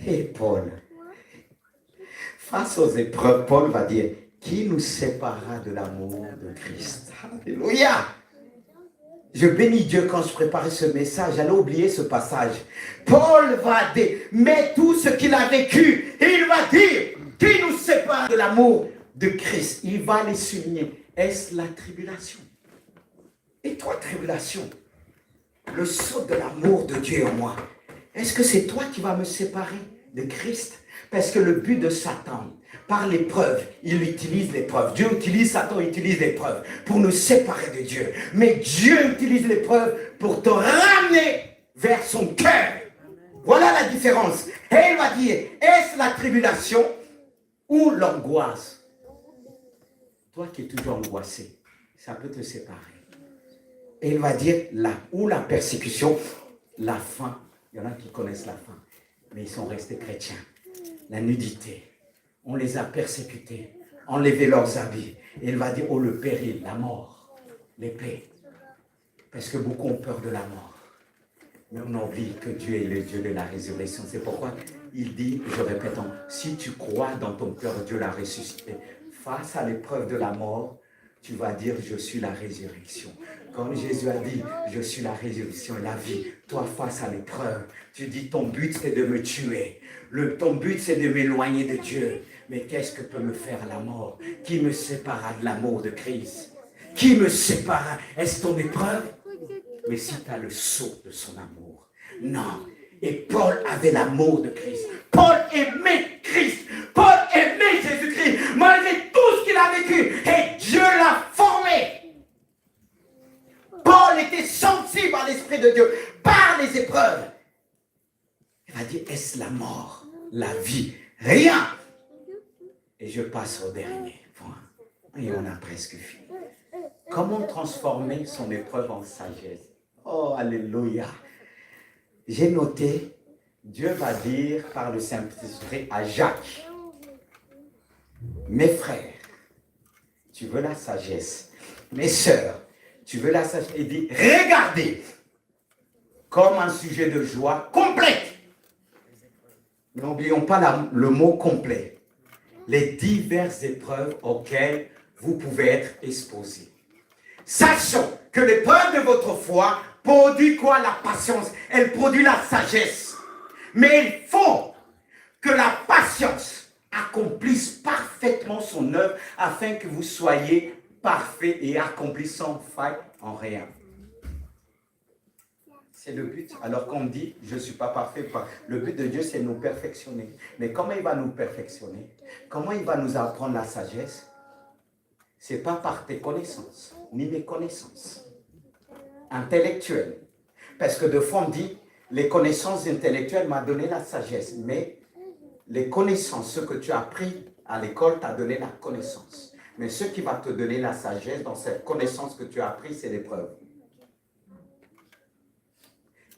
Et Paul, face aux épreuves, Paul va dire, qui nous séparera de l'amour de Christ? Alléluia. Je bénis Dieu quand je préparais ce message, j'allais oublier ce passage. Paul va dire, mais tout ce qu'il a vécu, il va dire, qui nous sépare de l'amour de Christ? Il va les souligner. Est-ce la tribulation? Et toi, tribulation, le sceau de l'amour de Dieu en moi, est-ce que c'est toi qui vas me séparer de Christ? Parce que le but de Satan, par l'épreuve, il utilise l'épreuve. Dieu utilise, Satan utilise l'épreuve pour nous séparer de Dieu. Mais Dieu utilise l'épreuve pour te ramener vers son cœur. Voilà la différence. Et il va dire, est-ce la tribulation ou l'angoisse? Toi qui es toujours angoissé, ça peut te séparer. Et il va dire, ou la persécution, la faim. Il y en a qui connaissent la faim, mais ils sont restés chrétiens. La nudité. On les a persécutés, enlevé leurs habits. Et il va dire, oh le péril, la mort, l'épée. Parce que beaucoup ont peur de la mort. Mais on oublie que Dieu est le Dieu de la résurrection. C'est pourquoi il dit, je répète, si tu crois dans ton cœur, Dieu l'a ressuscité. Face à l'épreuve de la mort, tu vas dire, je suis la résurrection. Quand Jésus a dit, je suis la résurrection et la vie, toi face à l'épreuve, tu dis, ton but c'est de me tuer. Ton but c'est de m'éloigner de Dieu. Mais qu'est-ce que peut me faire la mort? Qui me séparera de l'amour de Christ? Qui me séparera? Est-ce ton épreuve? Mais si tu as le sceau de son amour. Non. Et Paul avait l'amour de Christ. Paul aimait Christ. Paul aimait Jésus-Christ. Malgré tout ce qu'il a vécu. Et Dieu l'a formé. Paul était sensible à l'Esprit de Dieu par les épreuves. Il va dire, est-ce la mort, la vie? Rien. Et je passe au dernier point. Et on a presque fini. Comment transformer son épreuve en sagesse? Oh, alléluia. J'ai noté, Dieu va dire par le Saint-Esprit à Jacques, mes frères, tu veux la sagesse? Mes sœurs, tu veux la sagesse? Il dit, regardez, comme un sujet de joie complète. N'oublions pas le mot complet. Les diverses épreuves auxquelles vous pouvez être exposés. Sachons que l'épreuve de votre foi produit quoi? La patience. Elle produit la sagesse. Mais il faut que la patience accomplisse parfaitement son œuvre afin que vous soyez parfaits et accomplis sans faille en rien. C'est le but. Alors qu'on dit, je ne suis pas parfait. Le but de Dieu, c'est de nous perfectionner. Mais comment il va nous perfectionner? Comment il va nous apprendre la sagesse? Ce n'est pas par tes connaissances, ni mes connaissances intellectuelles. Parce que de fois, on dit, les connaissances intellectuelles m'ont donné la sagesse. Mais les connaissances, ce que tu as appris à l'école, t'a donné la connaissance. Mais ce qui va te donner la sagesse dans cette connaissance que tu as appris, c'est l'épreuve.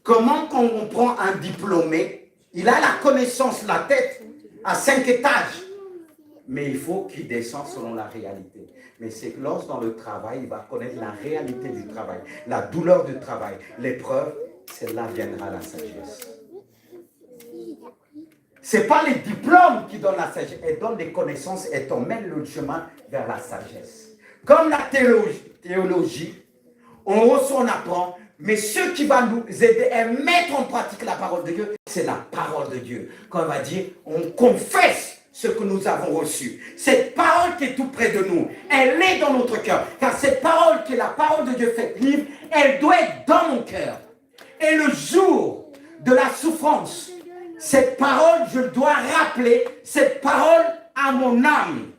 Comment quand on prend un diplômé, il a la connaissance, la tête, à 5 étages. Mais il faut qu'il descende selon la réalité. Mais c'est que lorsque dans le travail, il va connaître la réalité du travail, la douleur du travail, l'épreuve, c'est là viendra la sagesse. Ce n'est pas les diplômes qui donnent la sagesse, elles donnent des connaissances et t'emmènent le chemin vers la sagesse. Comme la théologie, on reçoit, on apprend, mais ce qui va nous aider à mettre en pratique la parole de Dieu, c'est la parole de Dieu. Quand on va dire, on confesse ce que nous avons reçu. Cette parole qui est tout près de nous, elle est dans notre cœur. Car cette parole qui est la parole de Dieu faite livre, elle doit être dans mon cœur. Et le jour de la souffrance. Cette parole, je dois rappeler cette parole à mon âme,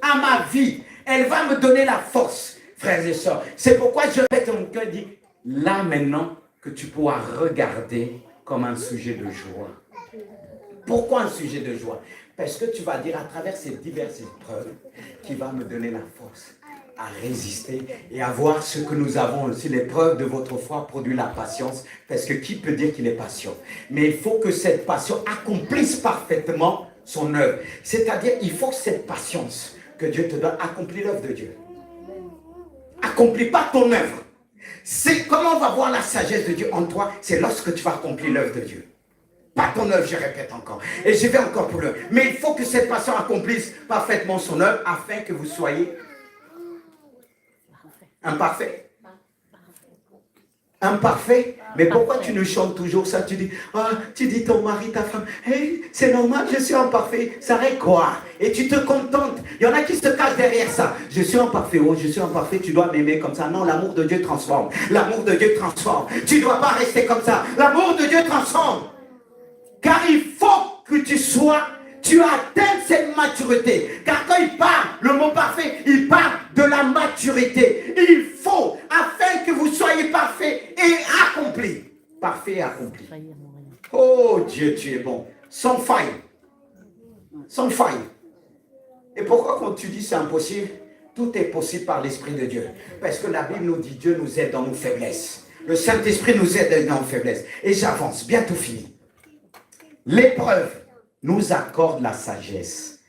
à ma vie. Elle va me donner la force, frères et sœurs. C'est pourquoi je répète mon cœur, dit, là maintenant que tu pourras regarder comme un sujet de joie. Pourquoi un sujet de joie? Parce que tu vas dire à travers ces diverses épreuves qui va me donner la force à résister et à voir ce que nous avons aussi. L'épreuve de votre foi produit la patience, parce que qui peut dire qu'il est patient? Mais il faut que cette passion accomplisse parfaitement son œuvre. C'est-à-dire, il faut que cette patience que Dieu te donne accomplit l'œuvre de Dieu. Accomplis pas ton œuvre. C'est comment on va voir la sagesse de Dieu en toi? C'est lorsque tu vas accomplir l'œuvre de Dieu. Pas ton œuvre, je répète encore. Et je vais encore pour l'œuvre. Mais il faut que cette passion accomplisse parfaitement son œuvre afin que vous soyez imparfait. Imparfait. Mais pourquoi tu nous chantes toujours ça? Tu dis ton mari, ta femme, hey, c'est normal, je suis imparfait. Ça reste quoi? Et tu te contentes. Il y en a qui se cachent derrière ça. Je suis imparfait, oh, je suis imparfait, tu dois m'aimer comme ça. Non, l'amour de Dieu transforme. L'amour de Dieu transforme. Tu ne dois pas rester comme ça. L'amour de Dieu transforme. Car il faut que tu atteignes cette maturité. Car quand il parle, le mot parfait, il parle de la maturité. Il faut, afin que vous soyez parfait et accompli. Parfait et accompli. Oh Dieu, tu es bon. Sans faille. Sans faille. Et pourquoi quand tu dis c'est impossible? Tout est possible par l'Esprit de Dieu. Parce que la Bible nous dit Dieu nous aide dans nos faiblesses. Le Saint-Esprit nous aide dans nos faiblesses. Et j'avance, bientôt fini. L'épreuve nous accorde la sagesse.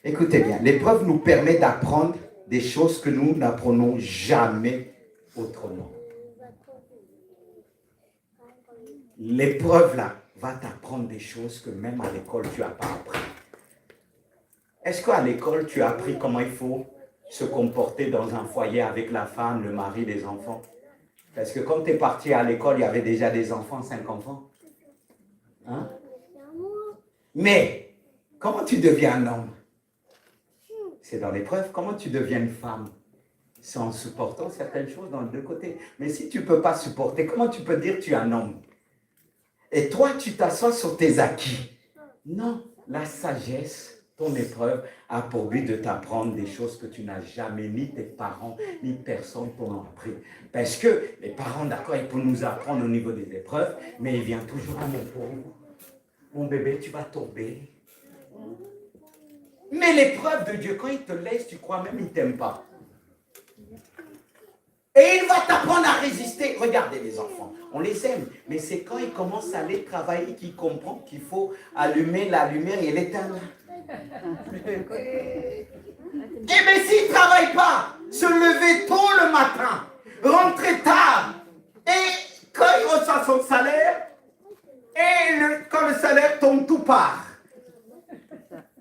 Écoutez bien, l'épreuve nous permet d'apprendre des choses que nous n'apprenons jamais autrement. L'épreuve là va t'apprendre des choses que même à l'école tu n'as pas appris. Est-ce qu'à l'école tu as appris comment il faut se comporter dans un foyer avec la femme, le mari, les enfants? Parce que quand tu es parti à l'école, il y avait déjà des enfants, 5 enfants. Hein? Mais, comment tu deviens un homme? C'est dans l'épreuve. Comment tu deviens une femme? C'est en supportant certaines choses dans les deux côtés. Mais si tu ne peux pas supporter, comment tu peux dire que tu es un homme? Et toi, tu t'assois sur tes acquis. Non, la sagesse, ton épreuve, a pour but de t'apprendre des choses que tu n'as jamais, ni tes parents, ni personne t'ont appris. Parce que les parents, d'accord, ils peuvent nous apprendre au niveau des épreuves, mais ils viennent toujours à mon pauvre. Mon bébé, tu vas tomber. Mais l'épreuve de Dieu, quand il te laisse, tu crois même qu'il ne t'aime pas. Et il va t'apprendre à résister. Regardez les enfants, on les aime. Mais c'est quand ils commencent à aller travailler qu'ils comprennent qu'il faut allumer la lumière et l'éteindre. Et bien s'ils ne travaillent pas, se lever tôt le matin, rentrer tard, et quand il reçoit son salaire, et quand le salaire tombe, tout part.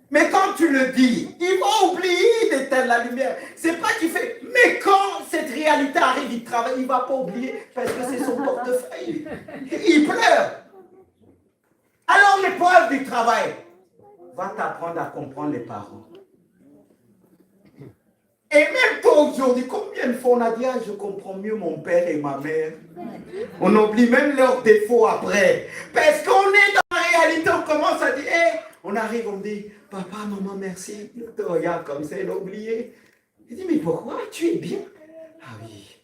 Mais quand tu le dis, il va oublier d'éteindre la lumière. C'est pas qu'il fait. Mais quand cette réalité arrive, il travaille, il ne va pas oublier parce que c'est son portefeuille. Il pleure. Alors l'épreuve du travail va t'apprendre à comprendre les parents. Et même toi aujourd'hui, combien de fois on a dit, je comprends mieux mon père et ma mère. On oublie même leurs défauts après. Parce qu'on est dans la réalité, on commence à dire, on arrive, on me dit, papa, maman, merci. Il te regarde comme ça, il a oublié. Il dit, mais pourquoi? Tu es bien. Ah oui,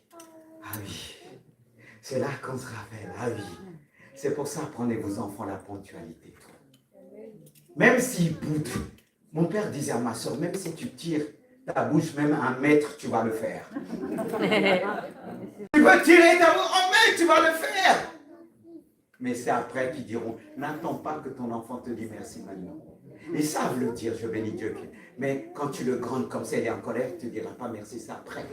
ah oui. C'est là qu'on se rappelle, ah oui. C'est pour ça, apprenez vos enfants la ponctualité. Même s'ils boudent. Mon père disait à ma soeur, même si tu tires ta bouche même 1 mètre, tu vas le faire. Tu veux tirer ta bouche 1 mètre, tu vas le faire. Mais c'est après qu'ils diront, n'attends pas que ton enfant te dise merci maintenant. Ils savent le dire, je bénis Dieu. Mais quand tu le grondes comme ça, il est en colère, tu ne diras pas merci, c'est après.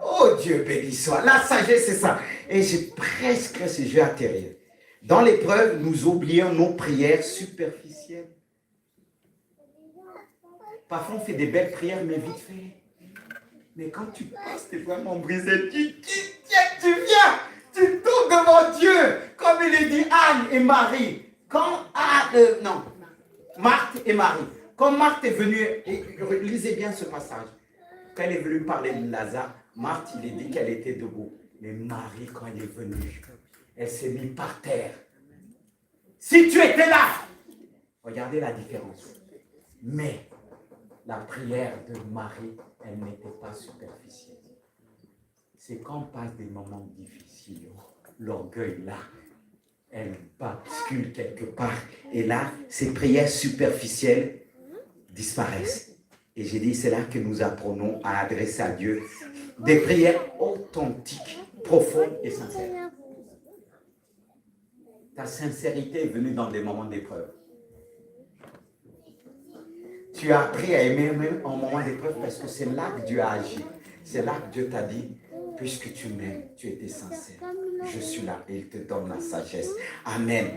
Oh Dieu béni soit. La sagesse, c'est ça. Et j'ai presque, je vais atterrir. Dans l'épreuve, nous oublions nos prières superficielles. Parfois, on fait des belles prières, mais vite fait. Mais quand tu passes, tu es vraiment brisé. Tu viens, tu tournes devant Dieu. Comme il est dit Anne et Marie. Marthe et Marie. Quand Marthe est venue, et lisez bien ce passage. Quand elle est venue parler de Lazare, Marthe, il est dit qu'elle était debout. Mais Marie, quand elle est venue, Elle s'est mise par terre. Si tu étais là, regardez la différence. Mais la prière de Marie, elle n'était pas superficielle. C'est quand on passe des moments difficiles, l'orgueil là, elle bascule quelque part. Et là, ces prières superficielles disparaissent. Et j'ai dit, c'est là que nous apprenons à adresser à Dieu des prières authentiques, profondes et sincères. Ta sincérité est venue dans des moments d'épreuve. Tu as appris à aimer même en moment d'épreuve parce que c'est là que Dieu a agi. C'est là que Dieu t'a dit, puisque tu m'aimes, tu étais sincère. Je suis là et il te donne la sagesse. Amen.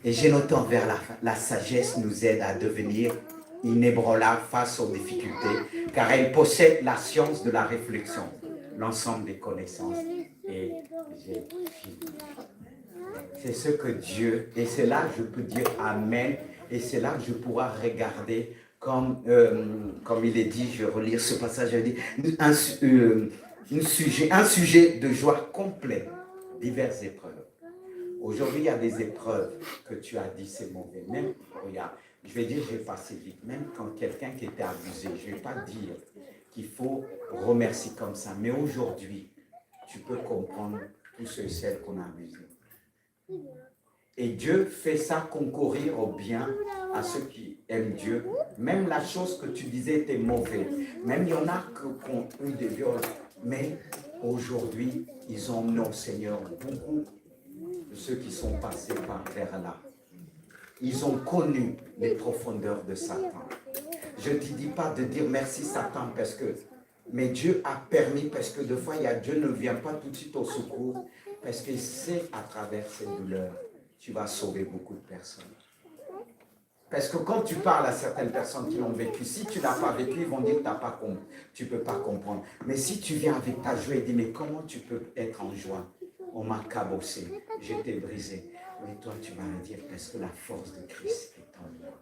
Et j'ai noté envers la sagesse nous aide à devenir inébranlable face aux difficultés, car elle possède la science de la réflexion, l'ensemble des connaissances. Et j'ai fini. C'est ce que Dieu, et c'est là que je peux dire Amen, et c'est là que je pourrai regarder, comme il est dit, je vais relire ce passage, il dit, un sujet de joie complet, diverses épreuves. Aujourd'hui, il y a des épreuves que tu as dit, c'est mauvais. Même, regarde, je vais dire, je vais passer vite. Même quand quelqu'un qui était abusé, je ne vais pas dire qu'il faut remercier comme ça. Mais aujourd'hui, tu peux comprendre tous ceux et celles qu'on a abusés. Et Dieu fait ça concourir au bien à ceux qui aiment Dieu. Même la chose que tu disais était mauvaise. Même il y en a qui ont eu des viols. Mais aujourd'hui, ils ont emmené au Seigneur beaucoup de ceux qui sont passés par vers là. Ils ont connu les profondeurs de Satan. Je ne te dis pas de dire merci Satan parce que, mais Dieu a permis, parce que des fois, Dieu ne vient pas tout de suite au secours, parce qu'il sait à travers ces douleurs, tu vas sauver beaucoup de personnes. Parce que quand tu parles à certaines personnes qui l'ont vécu, si tu ne l'as pas vécu, ils vont dire que tu ne peux pas comprendre. Mais si tu viens avec ta joie et dis, mais comment tu peux être en joie? On m'a cabossé, j'étais brisé. Mais toi, tu vas me dire, parce que la force de Christ est en moi.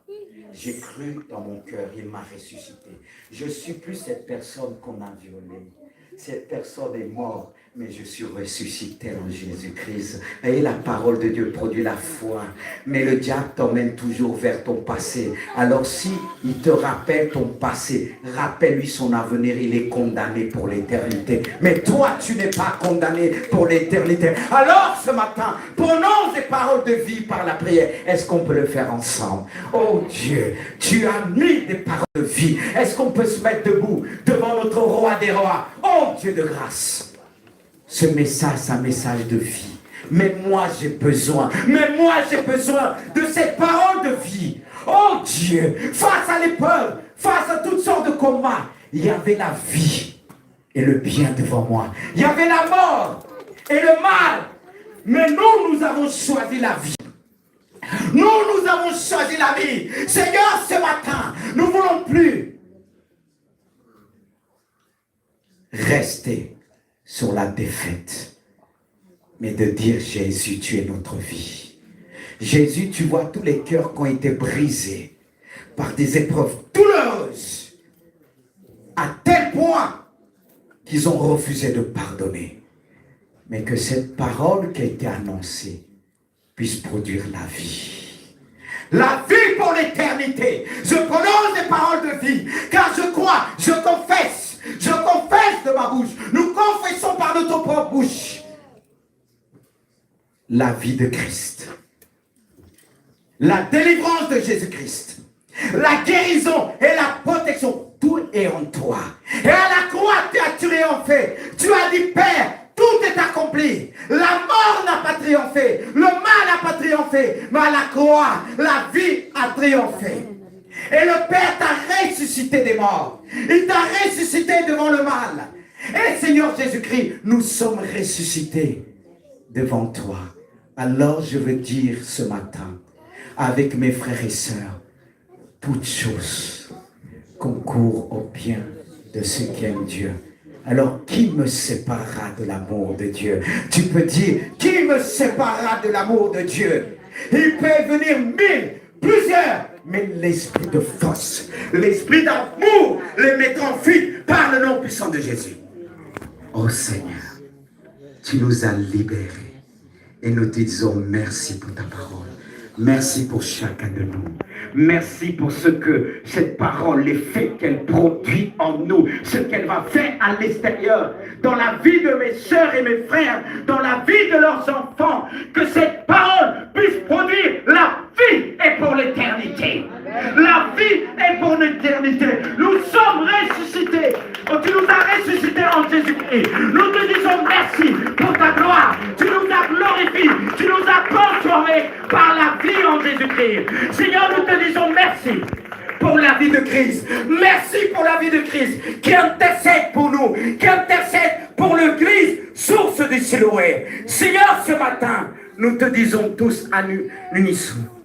J'ai cru dans mon cœur, il m'a ressuscité. Je ne suis plus cette personne qu'on a violée. Cette personne est morte, mais je suis ressuscité en Jésus-Christ. Et la parole de Dieu produit la foi. Mais le diable t'emmène toujours vers ton passé. Alors si il te rappelle ton passé, rappelle-lui son avenir, il est condamné pour l'éternité. Mais toi, tu n'es pas condamné pour l'éternité. Alors ce matin, prononce des paroles de vie par la prière. Est-ce qu'on peut le faire ensemble? Oh Dieu, tu as mis des paroles de vie. Est-ce qu'on peut se mettre debout devant notre roi des rois? Oh Dieu de grâce, ce message, c'est un message de vie. Mais moi j'ai besoin de cette parole de vie. Oh Dieu, face à l'épreuve, face à toutes sortes de combats, il y avait la vie et le bien devant moi. Il y avait la mort et le mal. Mais nous avons choisi la vie. Nous avons choisi la vie. Seigneur, ce matin, nous ne voulons plus rester sur la défaite, mais de dire Jésus, tu es notre vie. Jésus, tu vois tous les cœurs qui ont été brisés par des épreuves douloureuses, à tel point qu'ils ont refusé de pardonner. Mais que cette parole qui a été annoncée puisse produire la vie. La vie pour l'éternité. Je prononce des paroles de vie, car je crois, je confesse de ma bouche. Nous confessons par notre propre bouche la vie de Christ, la délivrance de Jésus-Christ, la guérison et la protection. Tout est en toi. Et à la croix, tu as triomphé. Tu as dit, Père, tout est accompli. La mort n'a pas triomphé. Le mal n'a pas triomphé. Mais à la croix, la vie a triomphé. Et le Père t'a ressuscité des morts. Il t'a ressuscité devant le mal. Et Seigneur Jésus-Christ, nous sommes ressuscités devant toi. Alors je veux dire ce matin, avec mes frères et sœurs, toutes choses concourent au bien de ceux qui aiment Dieu. Alors, qui me séparera de l'amour de Dieu? Tu peux dire, qui me séparera de l'amour de Dieu? Il peut venir 1000, plusieurs, mais l'esprit de force, l'esprit d'amour, les mettra en fuite par le nom puissant de Jésus. Oh Seigneur, tu nous as libérés Et nous te disons merci pour ta parole. Merci pour chacun de nous. Merci pour ce que cette parole, l'effet qu'elle produit en nous, ce qu'elle va faire à l'extérieur, dans la vie de mes sœurs et mes frères, dans la vie de leurs enfants, que cette parole puisse produire la vie est pour l'éternité. La vie est pour l'éternité. Nous sommes ressuscités. Oh, tu nous as ressuscités en Jésus-Christ. Nous te disons merci pour ta gloire. Tu nous as glorifiés. Tu nous as transformés par la vie en Jésus-Christ. Seigneur, nous te disons merci pour la vie de Christ. Merci pour la vie de Christ qui intercède pour nous, qui intercède pour le Christ, source du Siloé. Seigneur, ce matin, nous te disons tous à l'unisson.